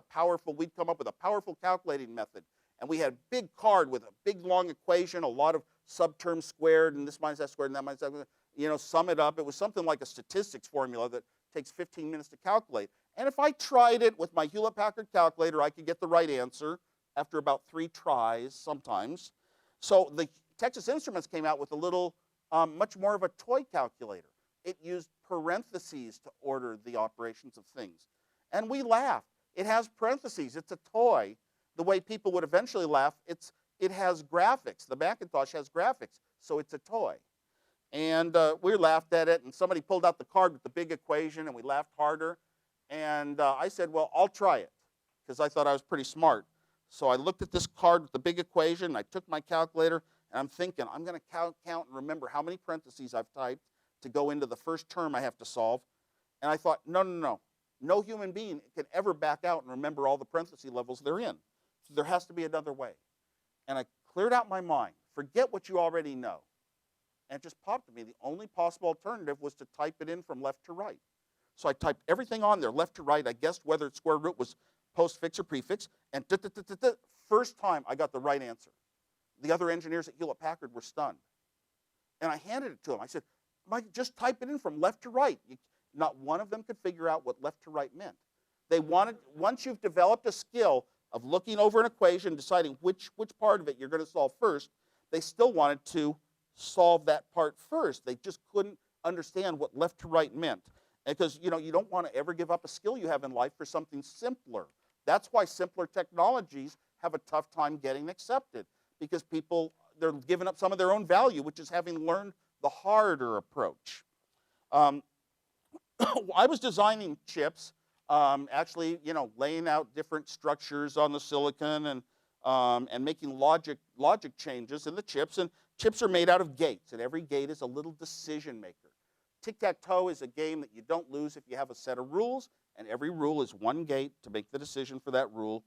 we'd come up with a powerful calculating method. And we had a big card with a big, long equation, a lot of subterms squared, and this minus that squared, and that minus that squared. Sum it up. It was something like a statistics formula that takes 15 minutes to calculate. And if I tried it with my Hewlett-Packard calculator, I could get the right answer after about 3 tries sometimes. So the Texas Instruments came out with a little, much more of a toy calculator. It used parentheses to order the operations of things. And we laughed. It has parentheses. It's a toy. The way people would eventually laugh, it has graphics. The Macintosh has graphics, so it's a toy. And we laughed at it, and somebody pulled out the card with the big equation, and we laughed harder. And I said, well, I'll try it, because I thought I was pretty smart. So I looked at this card with the big equation, and I took my calculator, and I'm thinking, I'm going to count and remember how many parentheses I've typed to go into the first term I have to solve. And I thought, no. No human being can ever back out and remember all the parenthesis levels they're in. So there has to be another way. And I cleared out my mind. Forget what you already know. And it just popped to me. The only possible alternative was to type it in from left to right. So I typed everything on there, left to right. I guessed whether its square root was postfix or prefix. And first time I got the right answer. The other engineers at Hewlett-Packard were stunned. And I handed it to them. I said, Mike, just type it in from left to right. Not one of them could figure out what left to right meant. They wanted, once you've developed a skill of looking over an equation, deciding which part of it you're going to solve first, they still wanted to solve that part first. They just couldn't understand what left to right meant. Because you don't want to ever give up a skill you have in life for something simpler. That's why simpler technologies have a tough time getting accepted, because people, they're giving up some of their own value, which is having learned the harder approach. I was designing chips, actually, laying out different structures on the silicon and making logic changes in the chips. And chips are made out of gates, and every gate is a little decision maker. Tic-tac-toe is a game that you don't lose if you have a set of rules, and every rule is one gate to make the decision for that rule.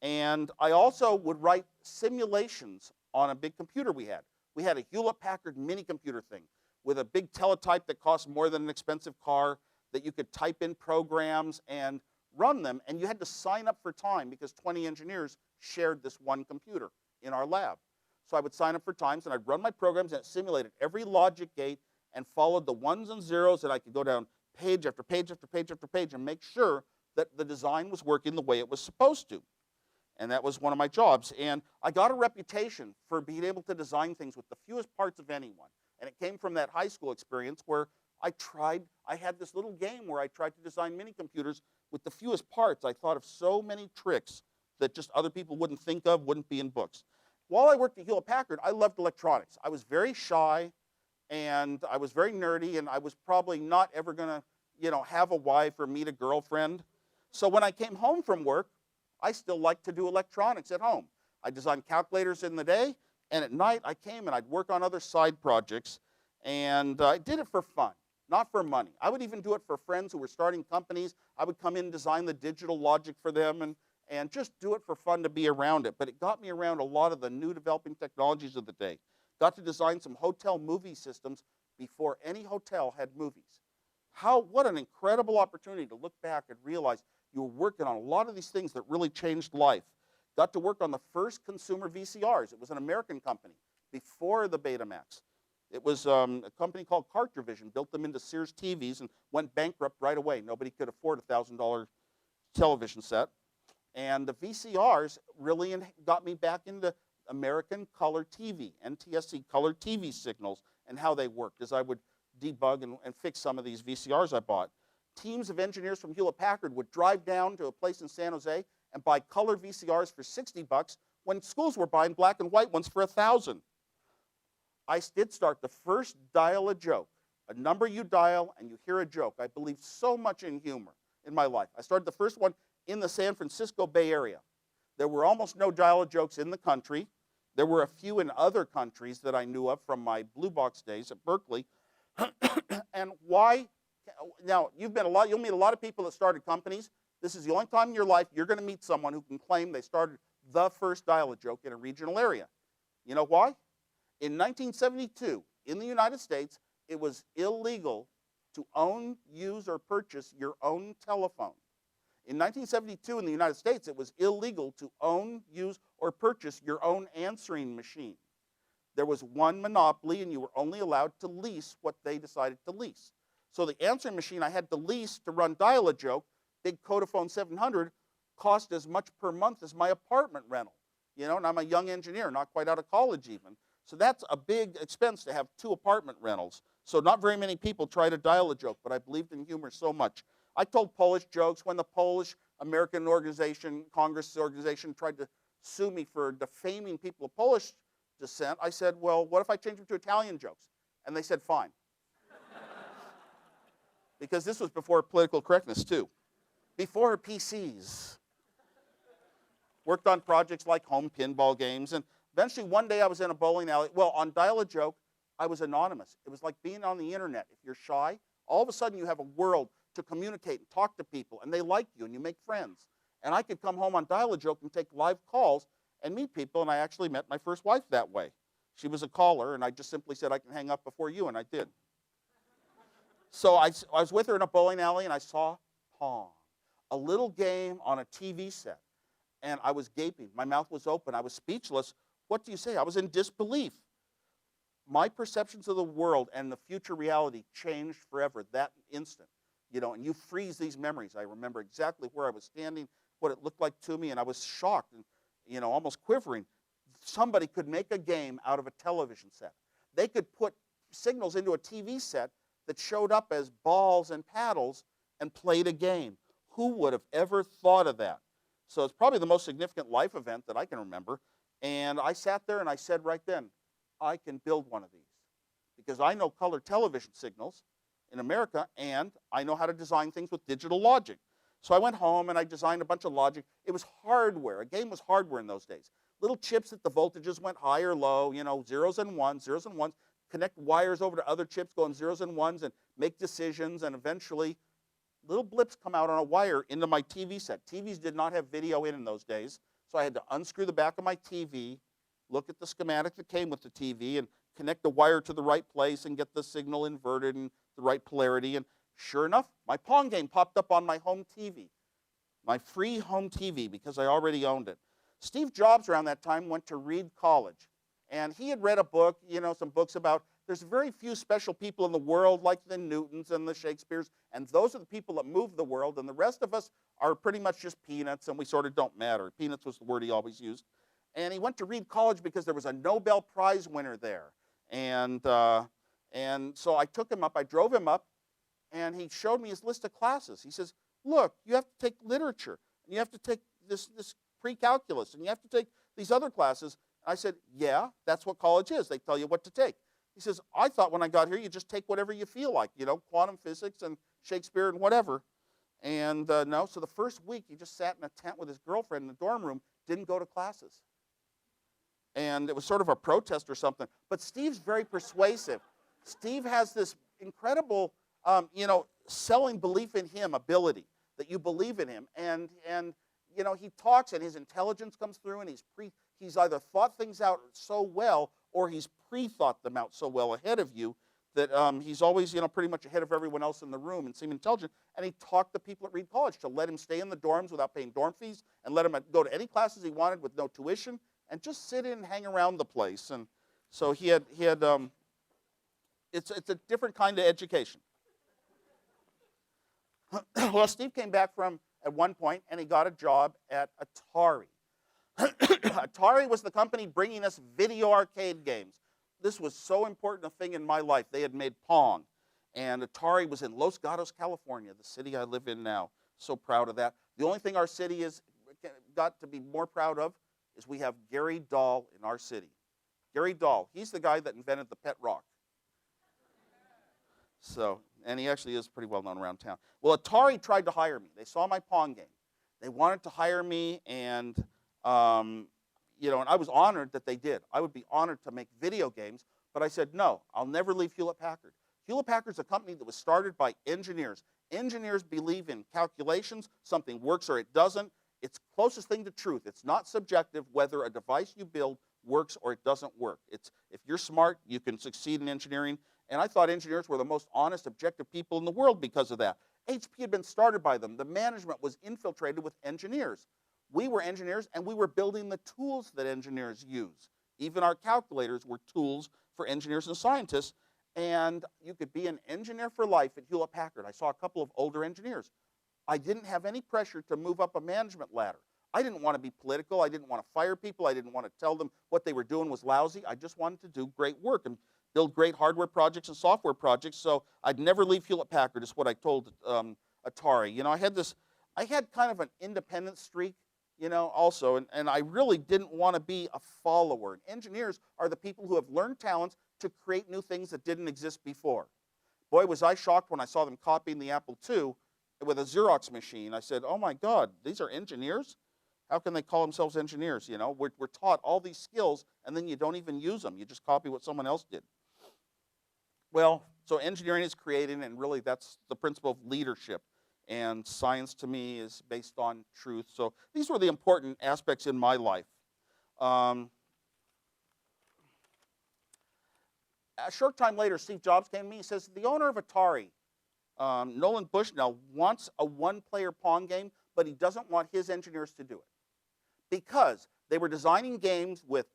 And I also would write simulations on a big computer we had. We had a Hewlett-Packard mini computer thing with a big teletype that cost more than an expensive car, that you could type in programs and run them, and you had to sign up for time because 20 engineers shared this one computer in our lab. So I would sign up for times, and I'd run my programs, and it simulated every logic gate and followed the ones and zeros, and I could go down page after page after page after page and make sure that the design was working the way it was supposed to. And that was one of my jobs. And I got a reputation for being able to design things with the fewest parts of anyone. And it came from that high school experience where I had this little game where I tried to design mini computers with the fewest parts. I thought of so many tricks that just other people wouldn't think of, wouldn't be in books. While I worked at Hewlett-Packard, I loved electronics. I was very shy, and I was very nerdy, and I was probably not ever going to, have a wife or meet a girlfriend. So when I came home from work, I still liked to do electronics at home. I designed calculators in the day, and at night I came and I'd work on other side projects, and I did it for fun. Not for money. I would even do it for friends who were starting companies. I would come in and design the digital logic for them and just do it for fun to be around it. But it got me around a lot of the new developing technologies of the day. Got to design some hotel movie systems before any hotel had movies. What an incredible opportunity to look back and realize you were working on a lot of these things that really changed life. Got to work on the first consumer VCRs. It was an American company before the Betamax. It was a company called Cartravision, built them into Sears TVs and went bankrupt right away. Nobody could afford a $1,000 television set. And the VCRs really got me back into American color TV, NTSC color TV signals, and how they worked as I would debug and fix some of these VCRs I bought. Teams of engineers from Hewlett-Packard would drive down to a place in San Jose and buy color VCRs for $60 when schools were buying black and white ones for $1,000. I did start the first dial a joke, a number you dial and you hear a joke. I believed so much in humor in my life. I started the first one in the San Francisco Bay Area. There were almost no dial a jokes in the country. There were a few in other countries that I knew of from my Blue Box days at Berkeley. And why? Now, you'll meet a lot of people that started companies. This is the only time in your life you're going to meet someone who can claim they started the first dial a joke in a regional area. You know why? In 1972, in the United States, it was illegal to own, use, or purchase your own telephone. In 1972, in the United States, it was illegal to own, use, or purchase your own answering machine. There was one monopoly, and you were only allowed to lease what they decided to lease. So the answering machine I had to lease to run Dial-A-Joke, big Codaphone 700, cost as much per month as my apartment rental. And I'm a young engineer, not quite out of college even. So that's a big expense to have 2 apartment rentals. So not very many people try to dial a joke, but I believed in humor so much. I told Polish jokes when the Polish American organization, Congress organization, tried to sue me for defaming people of Polish descent. I said, well, what if I change them to Italian jokes? And they said, fine. Because this was before political correctness, too. Before PCs. Worked on projects like home pinball games. And eventually, one day I was in a bowling alley. Well, on Dial a Joke, I was anonymous. It was like being on the internet. If you're shy, all of a sudden you have a world to communicate and talk to people, and they like you, and you make friends. And I could come home on Dial a Joke and take live calls and meet people, and I actually met my first wife that way. She was a caller, and I just simply said, I can hang up before you, and I did. So I was with her in a bowling alley, and I saw Pong, a little game on a TV set. And I was gaping. My mouth was open. I was speechless. What do you say? I was in disbelief. My perceptions of the world and the future reality changed forever that instant. And you freeze these memories. I remember exactly where I was standing, what it looked like to me, and I was shocked and, almost quivering. Somebody could make a game out of a television set. They could put signals into a TV set that showed up as balls and paddles and played a game. Who would have ever thought of that? So it's probably the most significant life event that I can remember. And I sat there and I said right then, I can build one of these. Because I know color television signals in America, and I know how to design things with digital logic. So I went home and I designed a bunch of logic. It was hardware. A game was hardware in those days. Little chips that the voltages went high or low, zeros and ones, connect wires over to other chips, go in zeros and ones, and make decisions, and eventually little blips come out on a wire into my TV set. TVs did not have video in those days, so I had to unscrew the back of my TV, look at the schematic that came with the TV, and connect the wire to the right place and get the signal inverted and the right polarity. And sure enough, my Pong game popped up on my home TV, my free home TV, because I already owned it. Steve Jobs around that time went to Reed College, and he had read a book, some books about there's very few special people in the world like the Newtons and the Shakespeares, and those are the people that move the world, and the rest of us are pretty much just peanuts, and we sort of don't matter. Peanuts was the word he always used. And he went to Reed College because there was a Nobel Prize winner there. And so I took him up, I drove him up, and he showed me his list of classes. He says, look, you have to take literature, and you have to take this pre-calculus, and you have to take these other classes. I said, yeah, that's what college is. They tell you what to take. He says, I thought when I got here, you just take whatever you feel like, quantum physics and Shakespeare and whatever. And no, so the first week, he just sat in a tent with his girlfriend in the dorm room, didn't go to classes. And it was sort of a protest or something. But Steve's very persuasive. Steve has this incredible, selling belief in him ability, that you believe in him. And he talks and his intelligence comes through, and he's either thought things out so well or he's pre-thought them out so well ahead of you that he's always, pretty much ahead of everyone else in the room and seem intelligent. And he talked to people at Reed College to let him stay in the dorms without paying dorm fees and let him go to any classes he wanted with no tuition and just sit in and hang around the place. And so he had it's a different kind of education. Well, Steve came back at one point, and he got a job at Atari. Atari was the company bringing us video arcade games. This was so important a thing in my life. They had made Pong, and Atari was in Los Gatos, California, the city I live in now. So proud of that. The only thing our city has got to be more proud of is we have Gary Dahl in our city. Gary Dahl, he's the guy that invented the pet rock. So, and he actually is pretty well known around town. Well, Atari tried to hire me. They saw my Pong game. They wanted to hire me, and and I was honored that they did. I would be honored to make video games, but I said, no, I'll never leave Hewlett-Packard. Hewlett-Packard's a company that was started by engineers. Engineers believe in calculations. Something works or it doesn't. It's closest thing to truth. It's not subjective whether a device you build works or it doesn't work. It's if you're smart, you can succeed in engineering. And I thought engineers were the most honest, objective people in the world because of that. HP had been started by them. The management was infiltrated with engineers. We were engineers, and we were building the tools that engineers use. Even our calculators were tools for engineers and scientists. And you could be an engineer for life at Hewlett-Packard. I saw a couple of older engineers. I didn't have any pressure to move up a management ladder. I didn't want to be political. I didn't want to fire people. I didn't want to tell them what they were doing was lousy. I just wanted to do great work and build great hardware projects and software projects. So I'd never leave Hewlett-Packard is what I told Atari. I had kind of an independent streak, also, and I really didn't want to be a follower. And engineers are the people who have learned talents, to create new things that didn't exist before. Boy, was I shocked when I saw them copying the Apple II with a Xerox machine. I said, oh my God, these are engineers? How can they call themselves engineers? You know, we're taught all these skills, and then you don't even use them. You just copy what someone else did. Well, so engineering is creating, and really that's the principle of leadership. And science, to me, is based on truth. So these were the important aspects in my life. A short time later, Steve Jobs came to me. He says, the owner of Atari, Nolan Bushnell, wants a one-player Pong game, but he doesn't want his engineers to do it. Because they were designing games with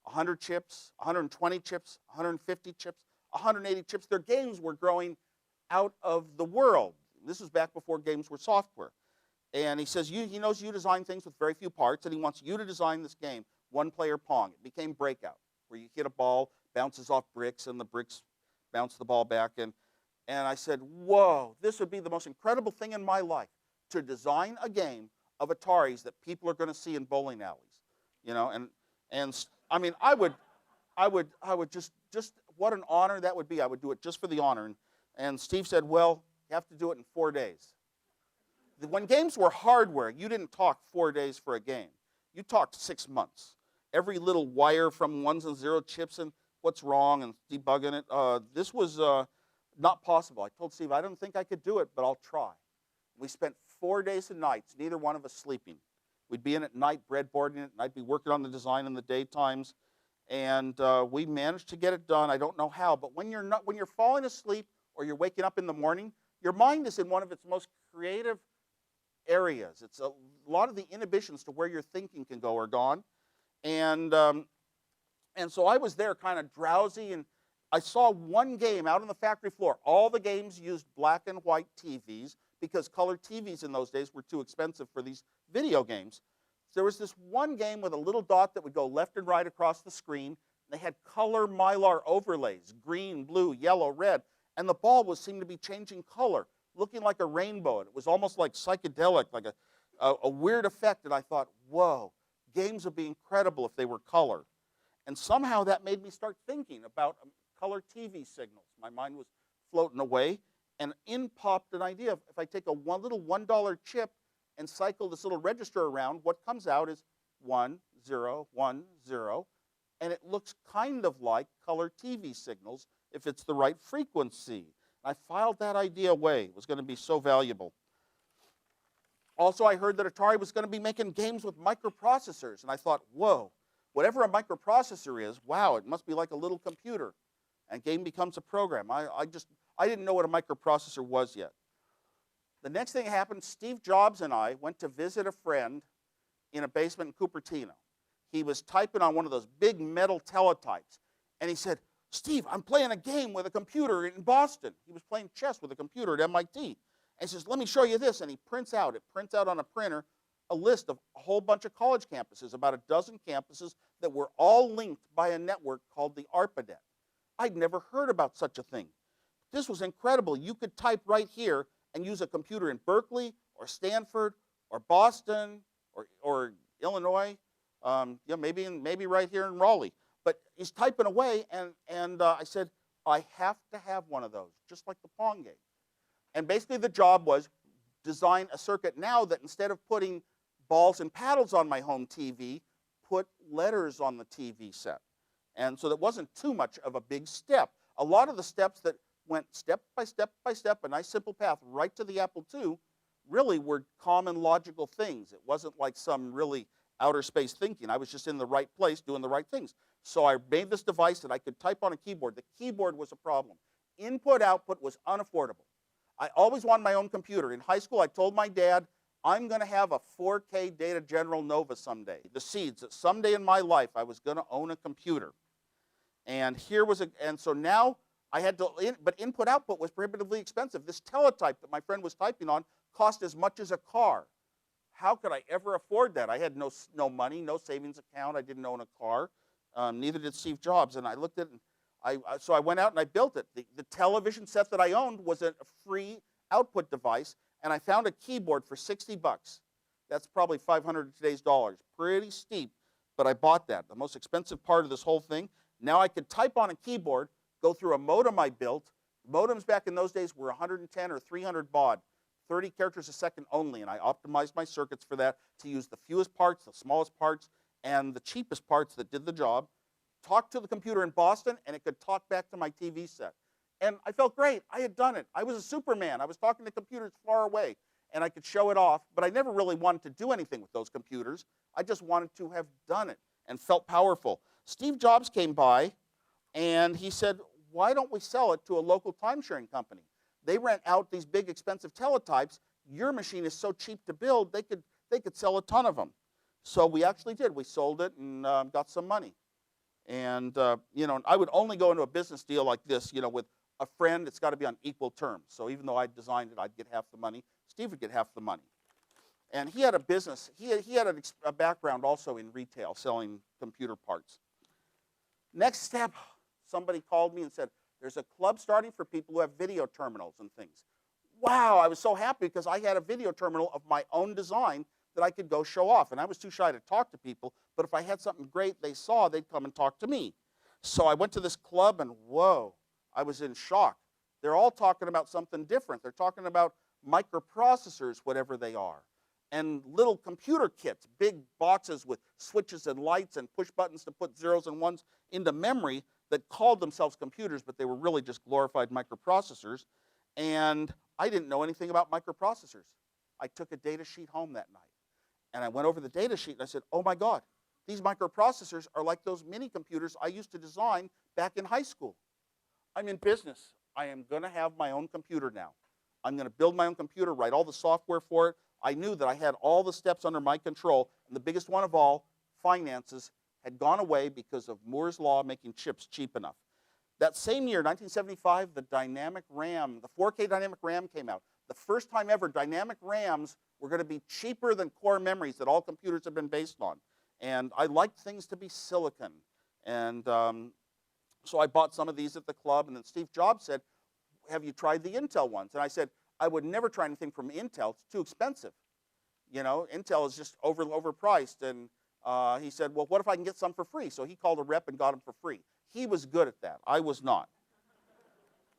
100 chips, 120 chips, 150 chips, 180 chips. Their games were growing out of the world. This was back before games were software. And he says, he knows you design things with very few parts, and he wants you to design this game, one-player Pong. It became Breakout, where you hit a ball, bounces off bricks, and the bricks bounce the ball back. And I said, whoa, this would be the most incredible thing in my life, to design a game of Ataris that people are going to see in bowling alleys. You know, and I mean, I would just what an honor that would be. I would do it just for the honor. And Steve said, well, you have to do it in 4 days. When games were hardware, you didn't talk 4 days for a game. You talked 6 months. Every little wire from ones and zero chips and what's wrong and debugging it. This was not possible. I told Steve, I don't think I could do it, but I'll try. We spent 4 days and nights, neither one of us sleeping. We'd be in at night, breadboarding it, and I'd be working on the design in the daytimes. And we managed to get it done. I don't know how, but when you're falling asleep or you're waking up in the morning, your mind is in one of its most creative areas. It's a lot of the inhibitions to where your thinking can go are gone. And so I was there kind of drowsy, and I saw one game out on the factory floor. All the games used black and white TVs because color TVs in those days were too expensive for these video games. So there was this one game with a little dot that would go left and right across the screen. They had color Mylar overlays, green, blue, yellow, red, and the ball seemed to be changing color, looking like a rainbow. And it was almost like psychedelic, like a weird effect. And I thought, whoa, games would be incredible if they were color. And somehow that made me start thinking about color TV signals. My mind was floating away, and in popped an idea. If I take a little $1 chip and cycle this little register around, what comes out is 1, 0, 1, 0, and it looks kind of like color TV signals if it's the right frequency. I filed that idea away. It was going to be so valuable. Also, I heard that Atari was going to be making games with microprocessors, and I thought, whoa, whatever a microprocessor is, wow, it must be like a little computer. And game becomes a program. I didn't know what a microprocessor was yet. The next thing happened, Steve Jobs and I went to visit a friend in a basement in Cupertino. He was typing on one of those big metal teletypes, and he said, Steve, I'm playing a game with a computer in Boston. He was playing chess with a computer at MIT. And he says, let me show you this. And he prints out on a printer a list of a whole bunch of college campuses, about a dozen campuses that were all linked by a network called the ARPANET. I'd never heard about such a thing. This was incredible. You could type right here and use a computer in Berkeley or Stanford or Boston or Illinois, maybe right here in Raleigh. But he's typing away, and I said, I have to have one of those, just like the Pong game. And basically the job was design a circuit now that instead of putting balls and paddles on my home TV, put letters on the TV set. And so that wasn't too much of a big step. A lot of the steps that went step by step by step, a nice simple path right to the Apple II, really were common logical things. It wasn't like some really outer space thinking. I was just in the right place doing the right things. So I made this device that I could type on a keyboard. The keyboard was a problem. Input-output was unaffordable. I always wanted my own computer. In high school, I told my dad, I'm going to have a 4K Data General Nova someday. The seeds that someday in my life I was going to own a computer. And so now I had to, but input-output was prohibitively expensive. This teletype that my friend was typing on cost as much as a car. How could I ever afford that? I had no money, no savings account. I didn't own a car. Neither did Steve Jobs. And I looked at it, so I went out and I built it. The television set that I owned was a free output device, and I found a keyboard for $60. That's probably 500 of today's dollars. Pretty steep, but I bought that. The most expensive part of this whole thing, Now I could type on a keyboard, go through a modem I built. Modems back in those days were 110 or 300 baud, 30 characters a second only, and I optimized my circuits for that to use the fewest parts, the smallest parts, and the cheapest parts that did the job. Talked to the computer in Boston, and it could talk back to my TV set. And I felt great. I had done it. I was a Superman. I was talking to computers far away, and I could show it off, but I never really wanted to do anything with those computers. I just wanted to have done it and felt powerful. Steve Jobs came by, and he said, why don't we sell it to a local time-sharing company? They rent out these big, expensive teletypes. Your machine is so cheap to build, they could sell a ton of them. So we actually did. We sold it and got some money. And I would only go into a business deal like this, with a friend. It's got to be on equal terms. So even though I designed it, I'd get half the money. Steve would get half the money. And he had a business. He had a background also in retail, selling computer parts. Next step, somebody called me and said, there's a club starting for people who have video terminals and things. Wow, I was so happy because I had a video terminal of my own design that I could go show off. And I was too shy to talk to people, but if I had something great they saw, they'd come and talk to me. So I went to this club and whoa, I was in shock. They're all talking about something different. They're talking about microprocessors, whatever they are, and little computer kits, big boxes with switches and lights and push buttons to put zeros and ones into memory that called themselves computers, but they were really just glorified microprocessors. And I didn't know anything about microprocessors. I took a data sheet home that night. And I went over the data sheet and I said, oh my God, these microprocessors are like those mini computers I used to design back in high school. I'm in business. I am going to have my own computer now. I'm going to build my own computer, write all the software for it. I knew that I had all the steps under my control. And the biggest one of all, finances, had gone away because of Moore's Law making chips cheap enough. That same year, 1975, the dynamic RAM, the 4K dynamic RAM came out. The first time ever, dynamic RAMs were going to be cheaper than core memories that all computers have been based on. And I liked things to be silicon. And so I bought some of these at the club. And then Steve Jobs said, have you tried the Intel ones? And I said, I would never try anything from Intel. It's too expensive. Intel is just overpriced. And he said, well, what if I can get some for free? So he called a rep and got them for free. He was good at that. I was not.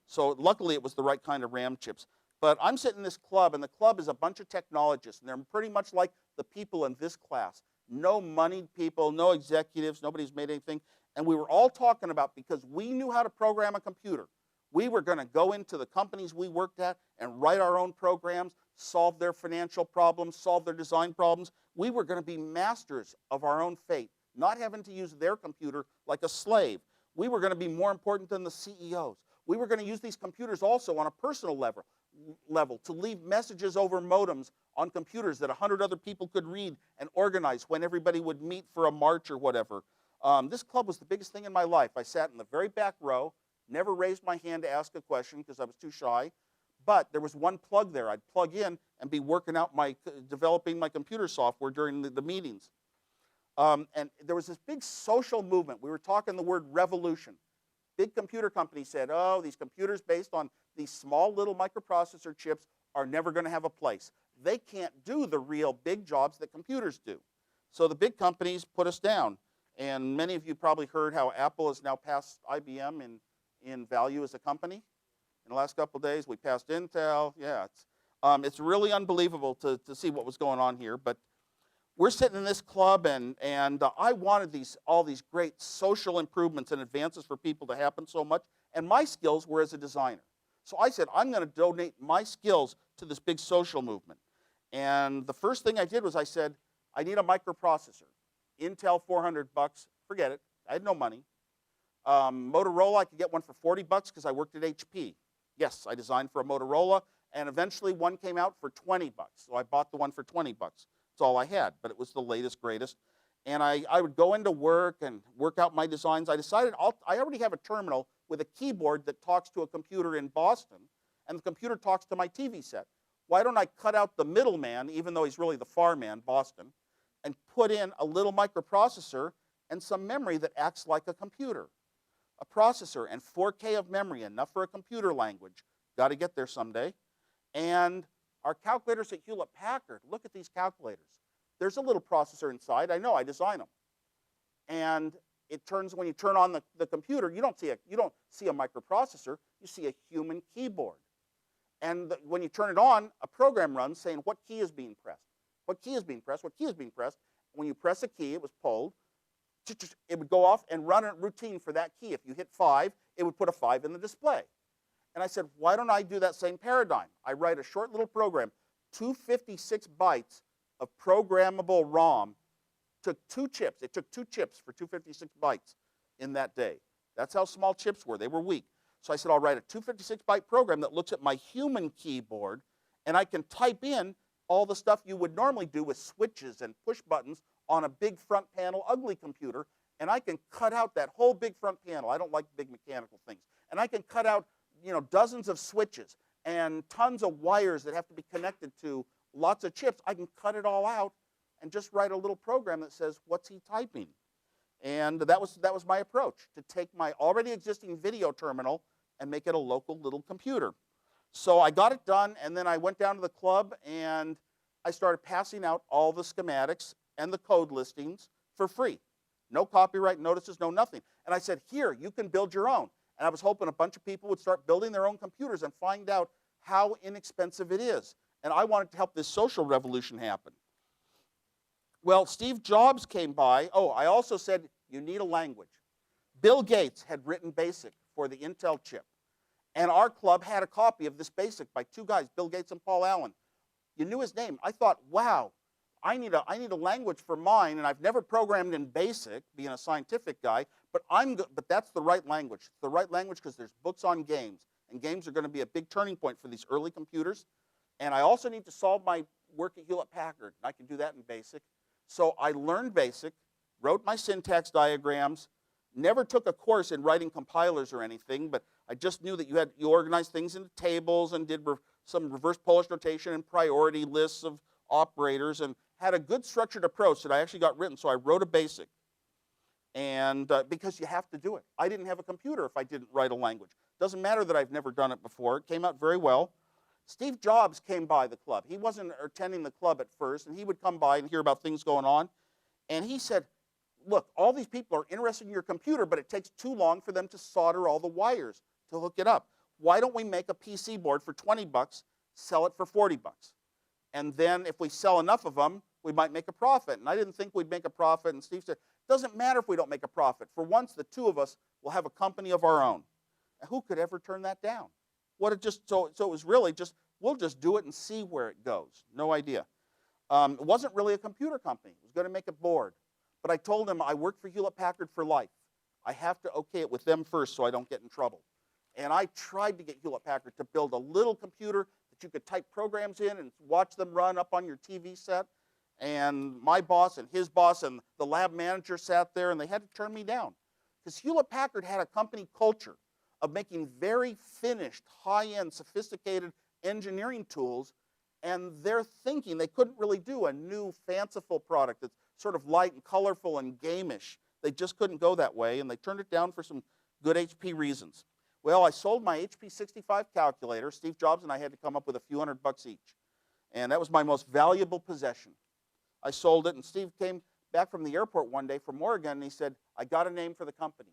So luckily, it was the right kind of RAM chips. But I'm sitting in this club, and the club is a bunch of technologists, and they're pretty much like the people in this class. No moneyed people, no executives, nobody's made anything. And we were all talking about, because we knew how to program a computer, we were going to go into the companies we worked at and write our own programs, solve their financial problems, solve their design problems. We were going to be masters of our own fate, not having to use their computer like a slave. We were going to be more important than the CEOs. We were going to use these computers also on a personal level to leave messages over modems on computers that 100 other people could read and organize when everybody would meet for a march or whatever. This club was the biggest thing in my life. I sat in the very back row, never raised my hand to ask a question because I was too shy. But there was one plug there. I'd plug in and be working out developing my computer software during the meetings. And there was this big social movement. We were talking the word revolution. Big computer companies said, oh, these computers based on these small little microprocessor chips are never going to have a place. They can't do the real big jobs that computers do. So the big companies put us down. And many of you probably heard how Apple has now passed IBM in value as a company. In the last couple of days, we passed Intel. Yeah, it's really unbelievable to see what was going on here. But we're sitting in this club, and I wanted all these great social improvements and advances for people to happen so much, and my skills were as a designer. So I said, I'm going to donate my skills to this big social movement. And the first thing I did was I said, I need a microprocessor. Intel, $400, forget it. I had no money. Motorola, I could get one for $40 because I worked at HP. Yes, I designed for a Motorola, and eventually one came out for $20. So I bought the one for $20. That's all I had, but it was the latest, greatest. And I would go into work and work out my designs. I decided I already have a terminal with a keyboard that talks to a computer in Boston, and the computer talks to my TV set. Why don't I cut out the middleman, even though he's really the far man, Boston, and put in a little microprocessor and some memory that acts like a computer? A processor and 4K of memory, enough for a computer language. Got to get there someday. And our calculators at Hewlett-Packard, look at these calculators. There's a little processor inside. I know, I designed them. And it turns, when you turn on the computer, you don't see a microprocessor, you see a human keyboard. And when you turn it on, a program runs saying what key is being pressed. What key is being pressed? What key is being pressed? When you press a key, it was pulled, it would go off and run a routine for that key. If you hit 5, it would put a 5 in the display. And I said, why don't I do that same paradigm? I write a short little program, 256 bytes of programmable ROM, took 2 chips. It took 2 chips for 256 bytes in that day. That's how small chips were. They were weak. So I said, I'll write a 256-byte program that looks at my human keyboard, and I can type in all the stuff you would normally do with switches and push buttons on a big front panel ugly computer, and I can cut out that whole big front panel. I don't like big mechanical things. And I can cut out, dozens of switches and tons of wires that have to be connected to lots of chips. I can cut it all out and just write a little program that says, what's he typing? And that was my approach, to take my already existing video terminal and make it a local little computer. So I got it done, and then I went down to the club, and I started passing out all the schematics and the code listings for free. No copyright notices, no nothing. And I said, here, you can build your own. And I was hoping a bunch of people would start building their own computers and find out how inexpensive it is. And I wanted to help this social revolution happen. Well, Steve Jobs came by. Oh, I also said, you need a language. Bill Gates had written BASIC for the Intel chip. And our club had a copy of this BASIC by 2 guys, Bill Gates and Paul Allen. You knew his name. I thought, wow, I need a language for mine, and I've never programmed in BASIC, being a scientific guy, but that's the right language. It's the right language because there's books on games, and games are going to be a big turning point for these early computers. And I also need to solve my work at Hewlett-Packard, and I can do that in BASIC. So I learned BASIC, wrote my syntax diagrams, never took a course in writing compilers or anything, but I just knew that you organize things into tables and did some reverse Polish notation and priority lists of operators, and had a good structured approach that I actually got written. So I wrote a BASIC, and because you have to do it. I didn't have a computer if I didn't write a language. Doesn't matter that I've never done it before. It came out very well. Steve Jobs came by the club. He wasn't attending the club at first, and he would come by and hear about things going on. And he said, look, all these people are interested in your computer, but it takes too long for them to solder all the wires to hook it up. Why don't we make a PC board for 20 bucks, sell it for 40 bucks? And then if we sell enough of them, we might make a profit. And I didn't think we'd make a profit. And Steve said, it doesn't matter if we don't make a profit. For once, the 2 of us will have a company of our own. And who could ever turn that down? So it was really just, we'll just do it and see where it goes. No idea. It wasn't really a computer company. It was going to make a board. But I told him I work for Hewlett-Packard for life. I have to okay it with them first so I don't get in trouble. And I tried to get Hewlett-Packard to build a little computer that you could type programs in and watch them run up on your TV set. And my boss and his boss and the lab manager sat there, and they had to turn me down. Because Hewlett-Packard had a company culture of making very finished, high-end, sophisticated engineering tools, and they're thinking they couldn't really do a new, fanciful product that's sort of light and colorful and gamish. They just couldn't go that way, and they turned it down for some good HP reasons. Well, I sold my HP 65 calculator. Steve Jobs and I had to come up with a few $100 each. And that was my most valuable possession. I sold it, and Steve came back from the airport one day from Oregon, and he said, I got a name for the company,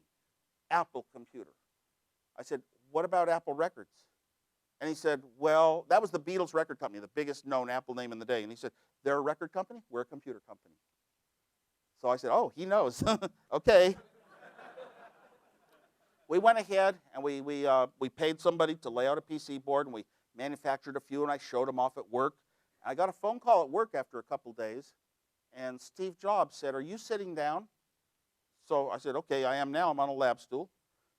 Apple Computer. I said, what about Apple Records? And he said, well, that was the Beatles record company, the biggest known Apple name in the day. And he said, they're a record company? We're a computer company. So I said, oh, he knows. Okay. We went ahead, and we paid somebody to lay out a PC board, and we manufactured a few, and I showed them off at work. I got a phone call at work after a couple days, and Steve Jobs said, are you sitting down? So I said, okay, I am now. I'm on a lab stool.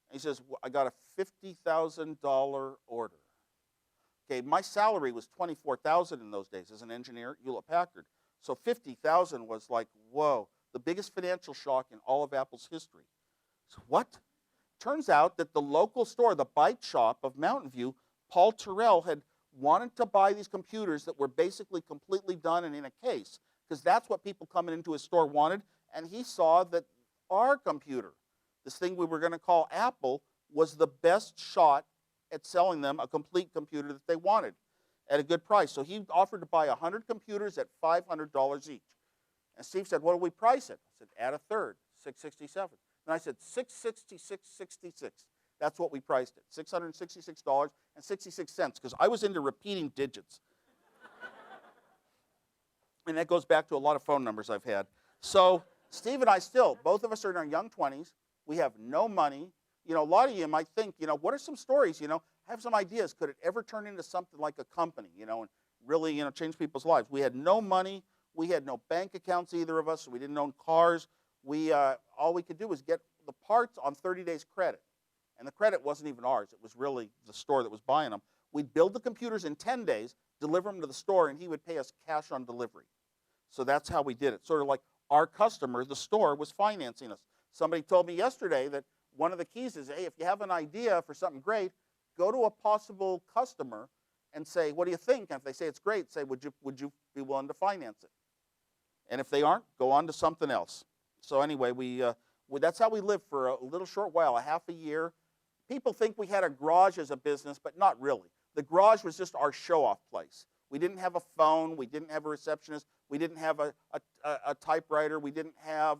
And he says, well, I got a $50,000 order. Okay, my salary was $24,000 in those days as an engineer at Hewlett-Packard. So $50,000 was like, whoa, the biggest financial shock in all of Apple's history. So what? Turns out that the local store, the Bike Shop of Mountain View, Paul Terrell had wanted to buy these computers that were basically completely done and in a case, because that's what people coming into his store wanted. And he saw that our computer, this thing we were going to call Apple, was the best shot at selling them a complete computer that they wanted at a good price. So he offered to buy 100 computers at $500 each. And Steve said, what do we price it? I said, add a third, $667. And I said, $666.66. That's what we priced it, $666.66, because I was into repeating digits. And that goes back to a lot of phone numbers I've had. So Steve and I still, both of us are in our young 20s. We have no money. You know, a lot of you might think, you know, what are some stories, you know? I have some ideas. Could it ever turn into something like a company, you know, and really, you know, change people's lives? We had no money. We had no bank accounts, either of us. So we didn't own cars. All we could do was get the parts on 30 days credit. And the credit wasn't even ours. It was really the store that was buying them. We'd build the computers in 10 days, deliver them to the store, and he would pay us cash on delivery. So that's how we did it. Sort of like our customer, the store, was financing us. Somebody told me yesterday that one of the keys is, hey, if you have an idea for something great, go to a possible customer and say, what do you think? And if they say it's great, say, would you be willing to finance it? And if they aren't, go on to something else. So anyway, that's how we lived for a little short while, a half a year. People think we had a garage as a business, but not really. The garage was just our show-off place. We didn't have a phone. We didn't have a receptionist. We didn't have a typewriter. We didn't have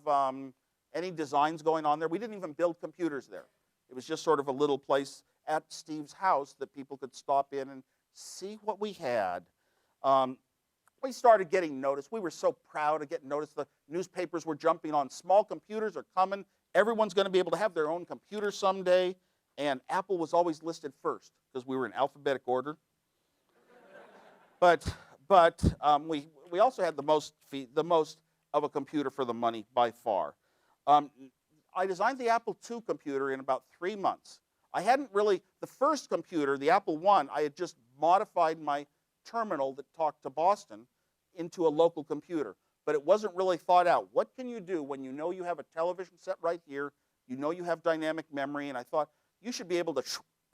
any designs going on there. We didn't even build computers there. It was just sort of a little place at Steve's house that people could stop in and see what we had. We started getting noticed. We were so proud of getting noticed. The newspapers were jumping on. Small computers are coming. Everyone's going to be able to have their own computer someday. And Apple was always listed first because we were in alphabetic order. But we also had the most of a computer for the money by far. I designed the Apple II computer in about 3 months. I hadn't really, the first computer, the Apple I, I had just modified my terminal that talked to Boston into a local computer. But it wasn't really thought out. What can you do when you know you have a television set right here, you know you have dynamic memory, and I thought you should be able to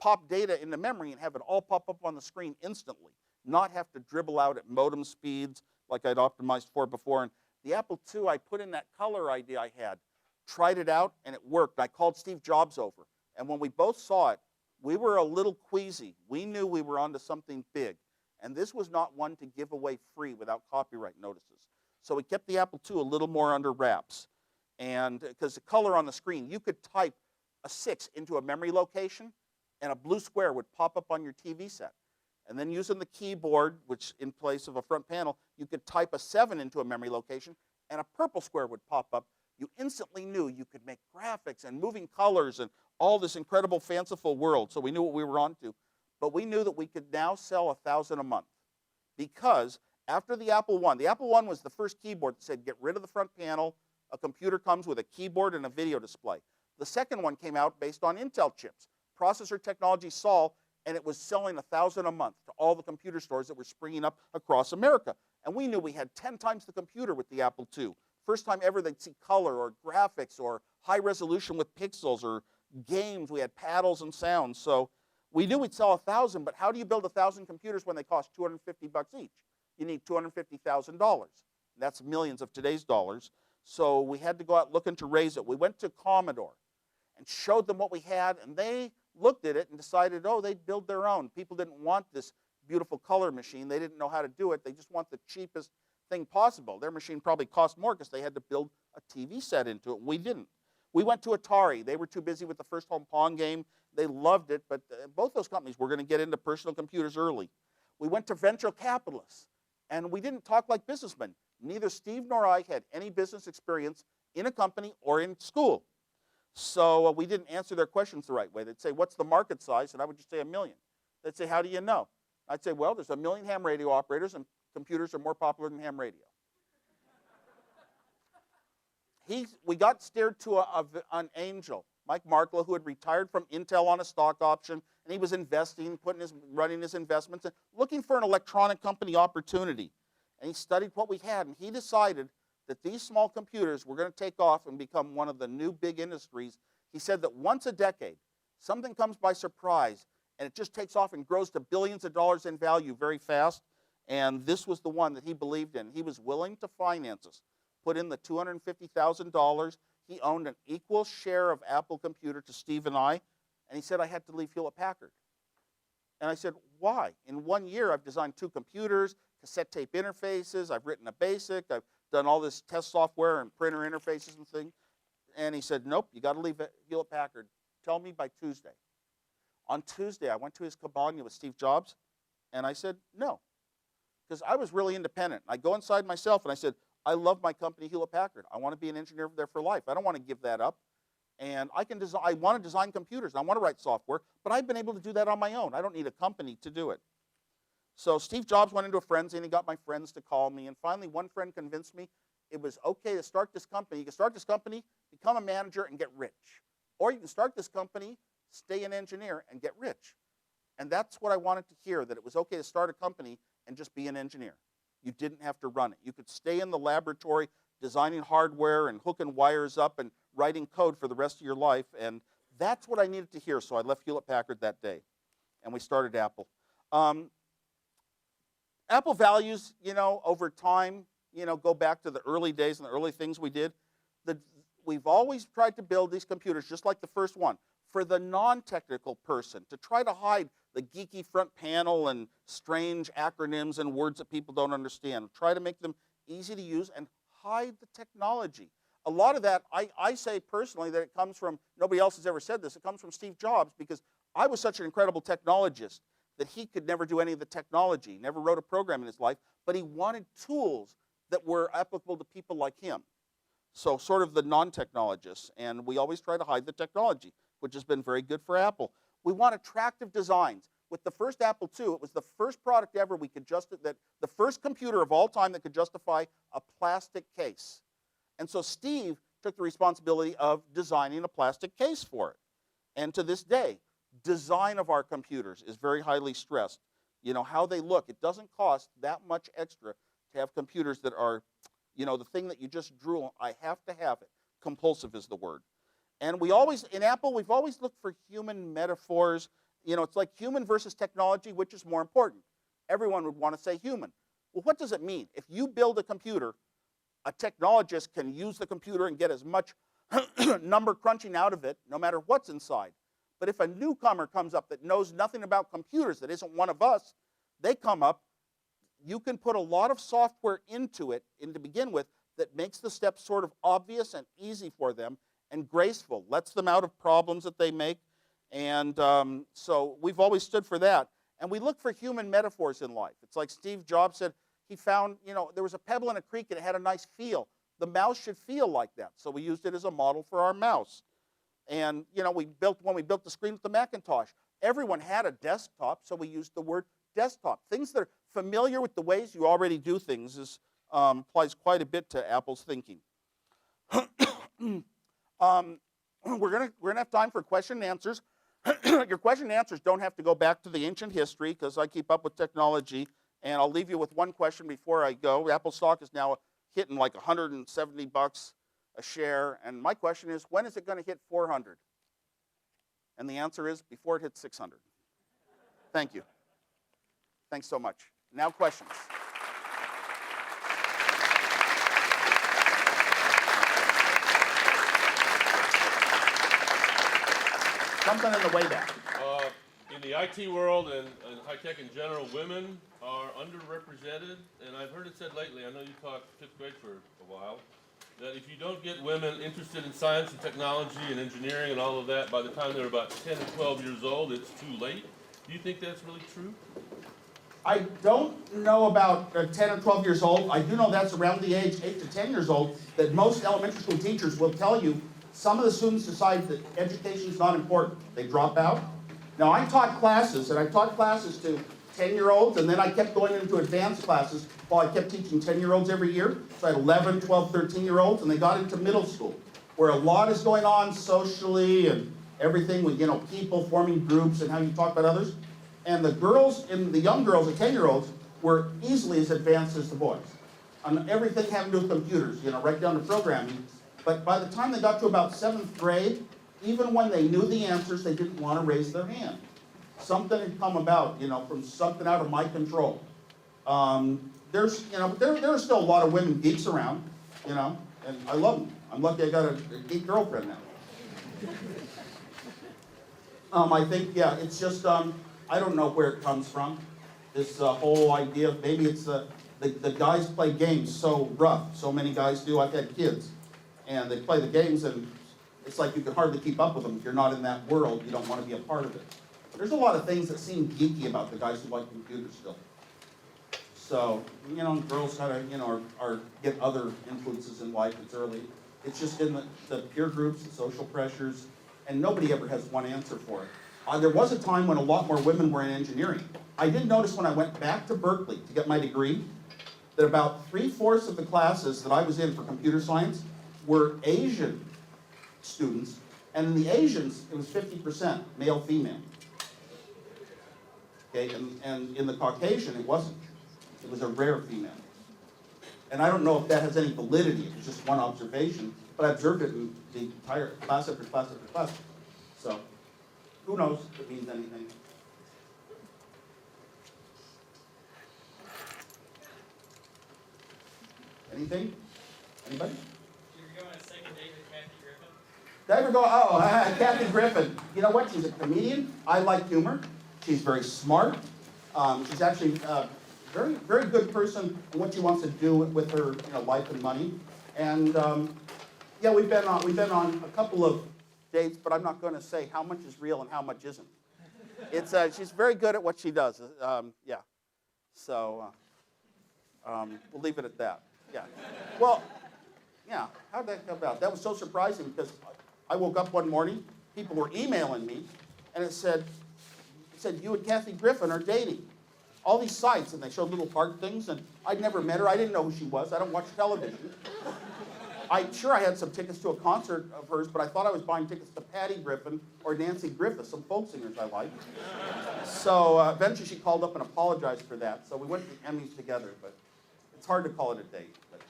pop data into memory and have it all pop up on the screen instantly, not have to dribble out at modem speeds like I'd optimized for before. And the Apple II, I put in that color idea I had, tried it out, and it worked. I called Steve Jobs over. And when we both saw it, we were a little queasy. We knew we were onto something big. And this was not one to give away free without copyright notices. So we kept the Apple II a little more under wraps. And because the color on the screen, you could type a 6 into a memory location, and a blue square would pop up on your TV set. And then using the keyboard, which in place of a front panel, you could type a 7 into a memory location, and a purple square would pop up. You instantly knew you could make graphics and moving colors and all this incredible, fanciful world. So we knew what we were onto. But we knew that we could now sell 1,000 a month. Because after the Apple I was the first keyboard that said, get rid of the front panel. A computer comes with a keyboard and a video display. The second one came out based on Intel chips. Processor technology saw, and it was selling 1,000 a month to all the computer stores that were springing up across America. And we knew we had 10 times the computer with the Apple II. First time ever they'd see color or graphics or high resolution with pixels or games. We had paddles and sounds. So we knew we'd sell 1,000, but how do you build 1,000 computers when they cost $250 each? You need $250,000. That's millions of today's dollars. So we had to go out looking to raise it. We went to Commodore and showed them what we had, and they looked at it and decided, oh, they'd build their own. People didn't want this beautiful color machine. They didn't know how to do it. They just want the cheapest thing possible. Their machine probably cost more because they had to build a TV set into it. We didn't. We went to Atari. They were too busy with the first home Pong game. They loved it, but both those companies were going to get into personal computers early. We went to venture capitalists, and we didn't talk like businessmen. Neither Steve nor I had any business experience in a company or in school. So we didn't answer their questions the right way. They'd say, what's the market size? And I would just say 1 million. They'd say, how do you know? I'd say, well, there's 1 million ham radio operators, and computers are more popular than ham radio. We got steered to an angel, Mike Marklow, who had retired from Intel on a stock option, and he was investing, running his investments, and looking for an electronic company opportunity. And he studied what we had, and he decided that these small computers were going to take off and become one of the new big industries. He said that once a decade, something comes by surprise, and it just takes off and grows to billions of dollars in value very fast. And this was the one that he believed in. He was willing to finance us, put in the $250,000. He owned an equal share of Apple Computer to Steve and I, and he said I had to leave Hewlett-Packard. And I said, why? In 1 year, I've designed 2 computers, cassette tape interfaces, I've written a BASIC, I've done all this test software and printer interfaces and things. And he said, nope, you got to leave Hewlett-Packard. Tell me by Tuesday. On Tuesday, I went to his cabana with Steve Jobs, and I said, no, because I was really independent. I go inside myself, and I said, I love my company, Hewlett-Packard. I want to be an engineer there for life. I don't want to give that up. And I want to design computers. I want to write software, but I've been able to do that on my own. I don't need a company to do it. So Steve Jobs went into a frenzy, and he got my friends to call me. And finally, one friend convinced me it was okay to start this company. You can start this company, become a manager, and get rich. Or you can start this company, stay an engineer, and get rich. And that's what I wanted to hear, that it was okay to start a company and just be an engineer. You didn't have to run it. You could stay in the laboratory designing hardware and hooking wires up and writing code for the rest of your life. And that's what I needed to hear. So I left Hewlett-Packard that day, and we started Apple. Apple values, over time, go back to the early days and the early things we did. We've always tried to build these computers, just like the first one, for the non-technical person, to try to hide the geeky front panel and strange acronyms and words that people don't understand. Try to make them easy to use and hide the technology. A lot of that, I say personally that it comes from, nobody else has ever said this, it comes from Steve Jobs, because I was such an incredible technologist that he could never do any of the technology, never wrote a program in his life, but he wanted tools that were applicable to people like him. So sort of the non-technologists, and we always try to hide the technology, which has been very good for Apple. We want attractive designs. With the first Apple II, it was the first product ever the first computer of all time that could justify a plastic case. And so Steve took the responsibility of designing a plastic case for it. And to this day, design of our computers is very highly stressed. How they look. It doesn't cost that much extra to have computers that are, the thing that you just drew on. I have to have it. Compulsive is the word. And in Apple, we've always looked for human metaphors. It's like human versus technology, which is more important? Everyone would want to say human. Well, what does it mean? If you build a computer, a technologist can use the computer and get as much number crunching out of it, no matter what's inside. But if a newcomer comes up that knows nothing about computers, that isn't one of us, they come up, you can put a lot of software into it to begin with that makes the steps sort of obvious and easy for them and graceful, lets them out of problems that they make. And so we've always stood for that. And we look for human metaphors in life. It's like Steve Jobs said, he found, there was a pebble in a creek and it had a nice feel. The mouse should feel like that. So we used it as a model for our mouse. And, when we built the screen with the Macintosh, everyone had a desktop, so we used the word desktop. Things that are familiar with the ways you already do things applies quite a bit to Apple's thinking. We're gonna have time for question and answers. Your question and answers don't have to go back to the ancient history, because I keep up with technology. And I'll leave you with one question before I go. Apple stock is now hitting like $170 a share. And my question is, when is it going to hit 400? And the answer is before it hits 600. Thank you. Thanks so much. Now questions. Something in the way back.
In the IT world and high tech in general, women are underrepresented. And I've heard it said lately, I know you taught fifth grade for a while, that if you don't get women interested in science and technology and engineering and all of that, by the time they're about 10 and 12 years old, it's too late. Do you think that's really true?
I don't know about 10 or 12 years old. I do know that's around the age 8 to 10 years old that most elementary school teachers will tell you some of the students decide that education is not important. They drop out. Now, I taught classes, and I taught classes to 10-year-olds, and then I kept going into advanced classes while I kept teaching 10-year-olds every year. So I had 11, 12, 13-year-olds, and they got into middle school, where a lot is going on socially and everything with, people forming groups and how you talk about others. And the young girls, the 10-year-olds, were easily as advanced as the boys on everything having to do with computers, right down to programming. But by the time they got to about 7th grade, even when they knew the answers, they didn't want to raise their hand. Something had come about, from something out of my control. There are still a lot of women geeks around, and I love them. I'm lucky I got a geek girlfriend now. I think, it's just, I don't know where it comes from. This whole idea of maybe it's the guys play games so rough. So many guys do. I've had kids, and they play the games, and It's like you can hardly keep up with them. If you're not in that world, you don't want to be a part of it. There's a lot of things that seem geeky about the guys who like computers still. So, girls kind of, are get other influences in life. It's early. It's just in the peer groups, the social pressures, and nobody ever has one answer for it. There was a time when a lot more women were in engineering. I did notice when I went back to Berkeley to get my degree that about 3/4 of the classes that I was in for computer science were Asian students, and in the Asians, it was 50% male, female. Okay, and in the Caucasian, it wasn't. It was a rare female. And I don't know if that has any validity. It was just one observation, but I observed it in the entire class after class after class. So, who knows if it means anything. Anything? Anybody?
Did you ever go on a second date with Kathy Griffin?
Did I ever go, Kathy Griffin. You know what? She's a comedian. I like humor. She's very smart. She's actually very, very good person in what she wants to do with her life and money. And yeah, we've been on a couple of dates, but I'm not going to say how much is real and how much isn't. It's she's very good at what she does. Yeah. So we'll leave it at that. Yeah. Well, yeah. How did that come about? That was so surprising because I woke up one morning, people were emailing me, and it said you and Kathy Griffin are dating. All these sites, and they showed little heart things, and I'd never met her. I didn't know who she was. I don't watch television. I had some tickets to a concert of hers, but I thought I was buying tickets to Patty Griffin or Nancy Griffith, some folk singers I like. So eventually she called up and apologized for that. So we went to the Emmys together, but it's hard to call it a date. But,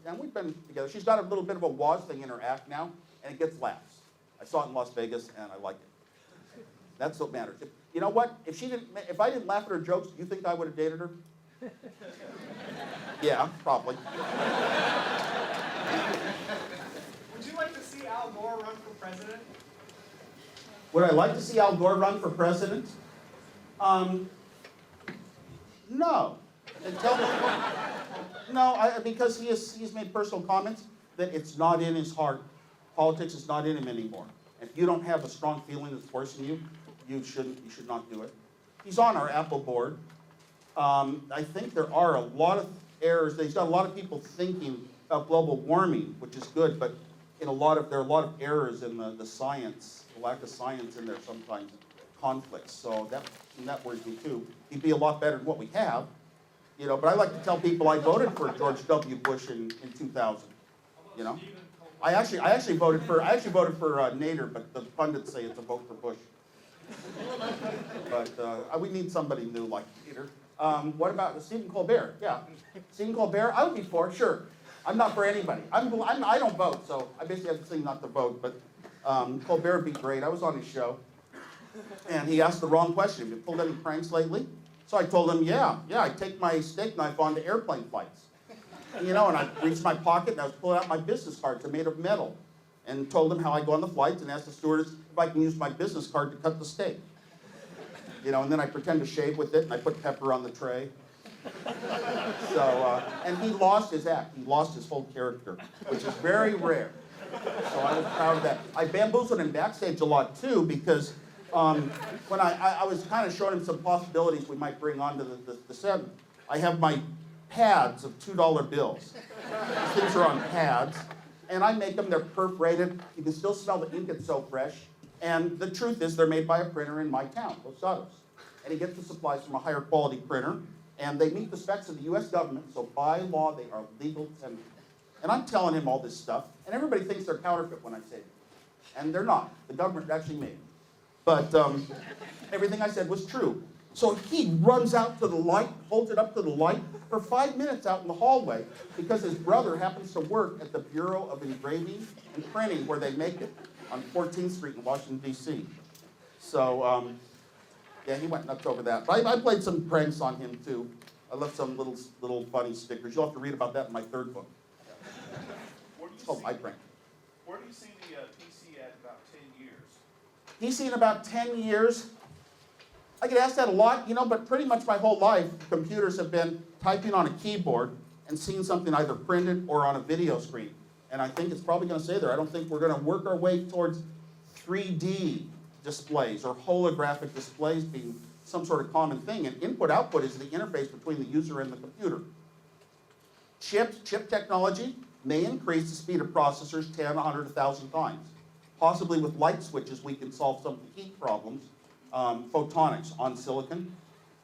and we've been together. She's got a little bit of a Woz thing in her act now, and it gets laughs. I saw it in Las Vegas, and I like it. That's what matters. You know what? If I didn't laugh at her jokes, do you think I would have dated her? Yeah, probably.
Would you like to see Al Gore run for president?
Would I like to see Al Gore run for president? No. No, because he's made personal comments that it's not in his heart. Politics is not in him anymore. If you don't have a strong feeling that's forcing you, you should not do it. He's on our Apple board. I think there are a lot of errors. He's got a lot of people thinking about global warming, which is good, but there are a lot of errors in the science, the lack of science in there sometimes, conflicts. So that worries me too. He'd be a lot better than what we have, but I like to tell people I voted for George W. Bush in 2000. I actually voted for Nader, but the pundits say it's a vote for Bush. But we need somebody new like Nader. What about Stephen Colbert? Yeah, Stephen Colbert. I would be for, sure. I'm not for anybody. I don't vote, so I basically have to say not to vote. But Colbert would be great. I was on his show, and he asked the wrong question. Have you pulled any pranks lately? So I told him, yeah, I take my steak knife onto airplane flights. And I reached my pocket and I was pulling out my business cards. They're made of metal. And told him how I go on the flights and asked the stewardess if I can use my business card to cut the steak. And then I pretend to shave with it and I put pepper on the tray. So, and he lost his act. He lost his whole character, which is very rare. So I was proud of that. I bamboozled him backstage a lot too because when I was kind of showing him some possibilities we might bring onto the set, I have my pads of $2 bills. These things are on pads. And I make them, they're perforated. You can still smell the ink, it's so fresh. And the truth is they're made by a printer in my town, Los Gatos. And he gets the supplies from a higher quality printer. And they meet the specs of the US government, so by law they are legal tender. And I'm telling him all this stuff, and everybody thinks they're counterfeit when I say it. And they're not. The government actually made them. But everything I said was true. So he runs out to the light, holds it up to the light for 5 minutes out in the hallway because his brother happens to work at the Bureau of Engraving and Printing where they make it on 14th Street in Washington, D.C. So, yeah, he went nuts over that. But I played some pranks on him, too. I left some little funny stickers. You'll have to read about that in my third book. It's called My Prank.
Where do you see the PC at about 10 years?
PC in about 10 years. I get asked that a lot, but pretty much my whole life, computers have been typing on a keyboard and seeing something either printed or on a video screen. And I think it's probably going to stay there. I don't think we're going to work our way towards 3D displays or holographic displays being some sort of common thing. And input-output is the interface between the user and the computer. Chip technology may increase the speed of processors 10, 100, 1,000 times. Possibly with light switches, we can solve some of the heat problems, photonics on silicon.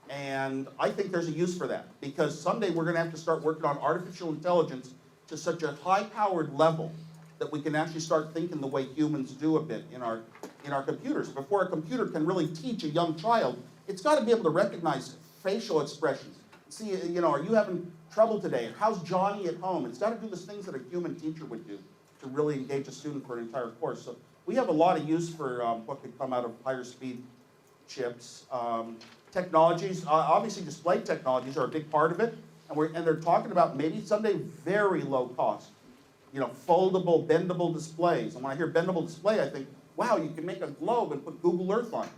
And I think there's a use for that, because someday we're going to have to start working on artificial intelligence to such a high-powered level that we can actually start thinking the way humans do a bit in our computers. Before a computer can really teach a young child, it's got to be able to recognize facial expressions. See, you know, are you having trouble today? How's Johnny at home? It's got to do the things that a human teacher would do to really engage a student for an entire course. So we have a lot of use for what could come out of higher speed chips. Technologies, obviously display technologies are a big part of it, and they're talking about maybe someday very low cost. You know, foldable, bendable displays. And when I hear bendable display, I think, wow, you can make a globe and put Google Earth on it.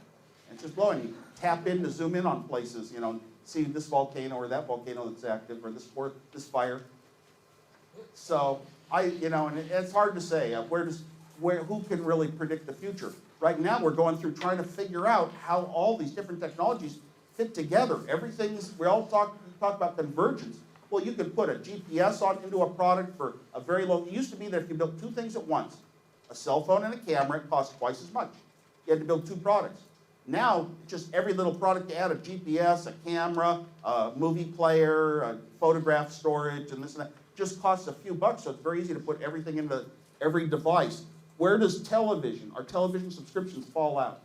And it's just blowing. You tap in to zoom in on places, you know, see this volcano or that volcano that's active, or this fire. So you know, and it's hard to say who can really predict the future. Right now, we're going through trying to figure out how all these different technologies fit together. We all talk about convergence. Well, you can put a GPS into a product for a very low. It used to be that if you built two things at once, a cell phone and a camera, it cost twice as much. You had to build two products. Now, just every little product you add, a GPS, a camera, a movie player, a photograph storage, and this and that, just costs a few bucks, so it's very easy to put everything into every device. Where does our television subscriptions fall out?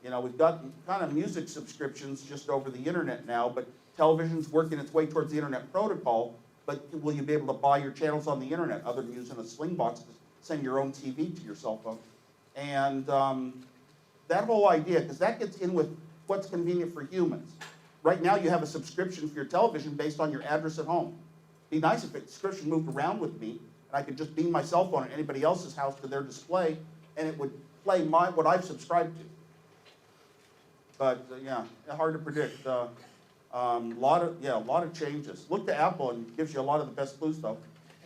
You know, we've got kind of music subscriptions just over the internet now, but television's working its way towards the internet protocol, but will you be able to buy your channels on the internet other than using a sling box to send your own TV to your cell phone? And that whole idea, because that gets in with what's convenient for humans. Right now you have a subscription for your television based on your address at home. It'd be nice if the subscription moved around with me, and I could just beam my cell phone at anybody else's house to their display, and it would play what I've subscribed to. But yeah, hard to predict. A lot of changes. Look to Apple, and it gives you a lot of the best clues, though,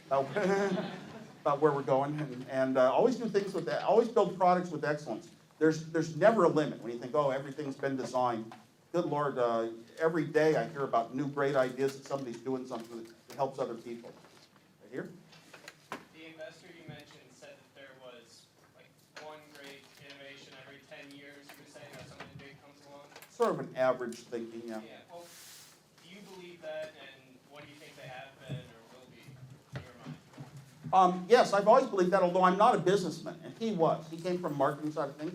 about where we're going. And always do things with that. Always build products with excellence. There's never a limit when you think, oh, everything's been designed. Good Lord, every day I hear about new great ideas that somebody's doing something that helps other people. Right here?
The investor you mentioned said that there was like one great innovation every 10 years. You were saying that something big comes along?
Sort of an average thinking, yeah.
Yeah. Well, do you believe that, and what do you think they have been or will be in your mind?
Yes, I've always believed that, although I'm not a businessman, and he was. He came from marketing side of things.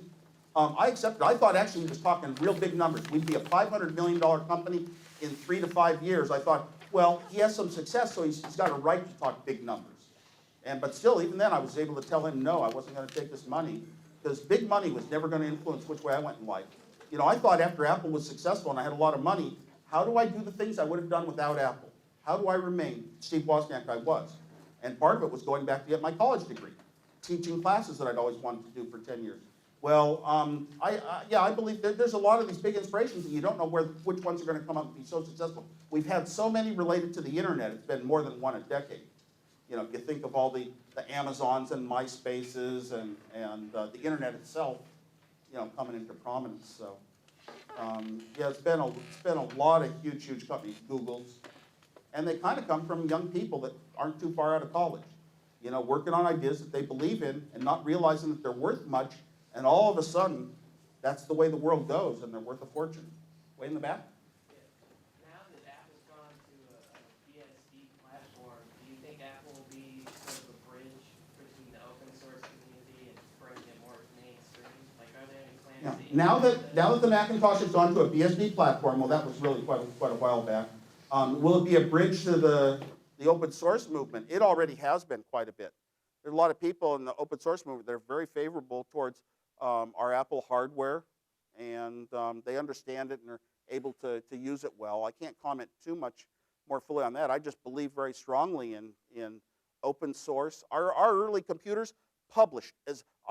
I accepted. I thought actually he was talking real big numbers. We'd be a $500 million company in 3 to 5 years. I thought, well, he has some success, so he's got a right to talk big numbers. But still, even then, I was able to tell him, no, I wasn't going to take this money, because big money was never going to influence which way I went in life. You know, I thought after Apple was successful and I had a lot of money, how do I do the things I would have done without Apple? How do I remain Steve Wozniak I was? And part of it was going back to get my college degree, teaching classes that I'd always wanted to do for 10 years. Well, I believe there's a lot of these big inspirations, and you don't know which ones are going to come up and be so successful. We've had so many related to the internet. It's been more than one a decade. You know, you think of all the Amazons and MySpaces and the internet itself, you know, coming into prominence. So, yeah, it's been a lot of huge companies, Google's, and they kind of come from young people that aren't too far out of college. You know, working on ideas that they believe in and not realizing that they're worth much. And all of a sudden, that's the way the world goes, and they're worth a fortune. Way in the back?
Yeah. Now that Apple's gone to a BSD platform, do you think Apple will be sort of a bridge between the open source community and bringing it more mainstream? Like, are there any plans to
Now that the Macintosh has gone to a BSD platform, well, that was really quite a while back. Will it be a bridge to the open source movement? It already has been quite a bit. There's a lot of people in the open source movement that are very favorable towards our Apple hardware, and they understand it and are able to use it well. I can't comment too much more fully on that. I just believe very strongly in open source. Our early computers published.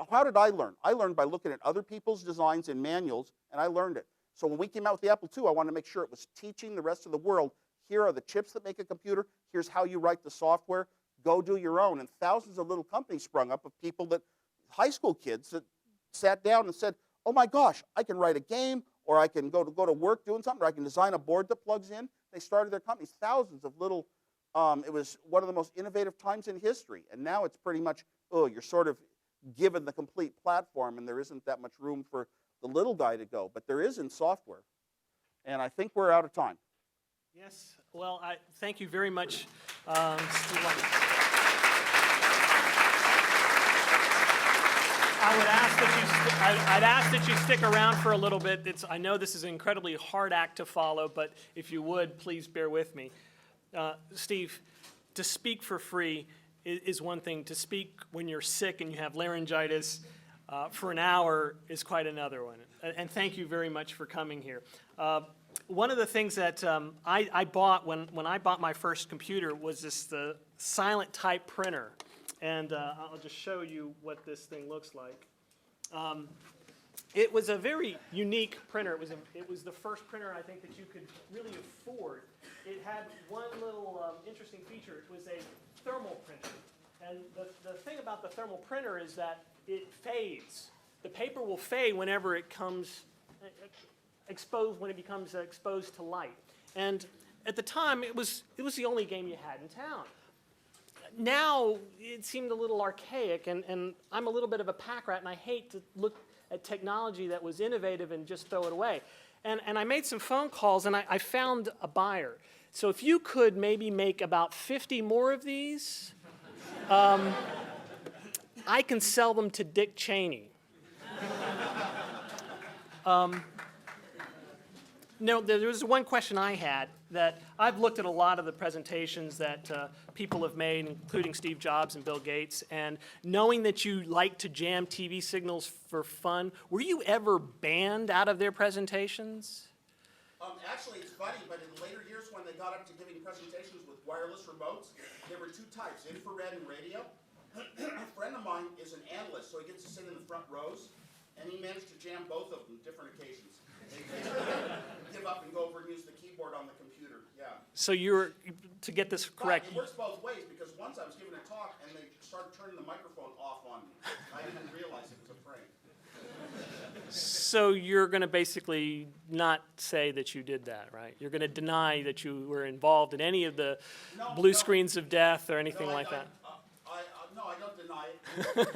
How did I learn? I learned by looking at other people's designs and manuals, and I learned it. So when we came out with the Apple II, I wanted to make sure it was teaching the rest of the world, here are the chips that make a computer, here's how you write the software. go do your own. And thousands of little companies sprung up of people that, high school kids that sat down and said, oh my gosh, I can write a game, or I can go to work doing something, or I can design a board that plugs in. They started their companies, thousands of little, it was one of the most innovative times in history. And now it's pretty much, oh, you're sort of given the complete platform, and there isn't that much room for the little guy to go. But there is in software. And I think we're out of time.
Yes. Well, thank you very much, Steve Wozniak. I'd ask that you stick around for a little bit. I know this is an incredibly hard act to follow, but if you would, please bear with me. Steve, to speak for free is one thing. To speak when you're sick and you have laryngitis for an hour is quite another one. And thank you very much for coming here. One of the things that I bought when I bought my first computer was the silent type printer. And I'll just show you what this thing looks like. It was a very unique printer. It was the first printer I think that you could really afford. It had one little interesting feature. It was a thermal printer. And the thing about the thermal printer is that it fades. The paper will fade whenever it comes exposed, when it becomes exposed to light. And at the time, it was the only game you had in town. Now, it seemed a little archaic, and I'm a little bit of a pack rat, and I hate to look at technology that was innovative and just throw it away. And I made some phone calls, and I found a buyer. So if you could maybe make about 50 more of these, I can sell them to Dick Cheney. No, there was one question I had that I've looked at a lot of the presentations that people have made, including Steve Jobs and Bill Gates, and knowing that you like to jam TV signals for fun, were you ever banned out of their presentations?
Actually, it's funny, but in later years when they got up to giving presentations with wireless remotes, there were two types, infrared and radio. A friend of mine is an analyst, so he gets to sit in the front rows, and he managed to jam both of them different occasions. Give up and go over and use the keyboard on the computer, yeah.
So to get this correct.
But it works both ways, because once I was giving a talk and they started turning the microphone off on me. I didn't realize it was a prank.
So you're going to basically not say that you did that, right? You're going to deny that you were involved in any of the blue screens of death or anything like that?
No, I don't deny it.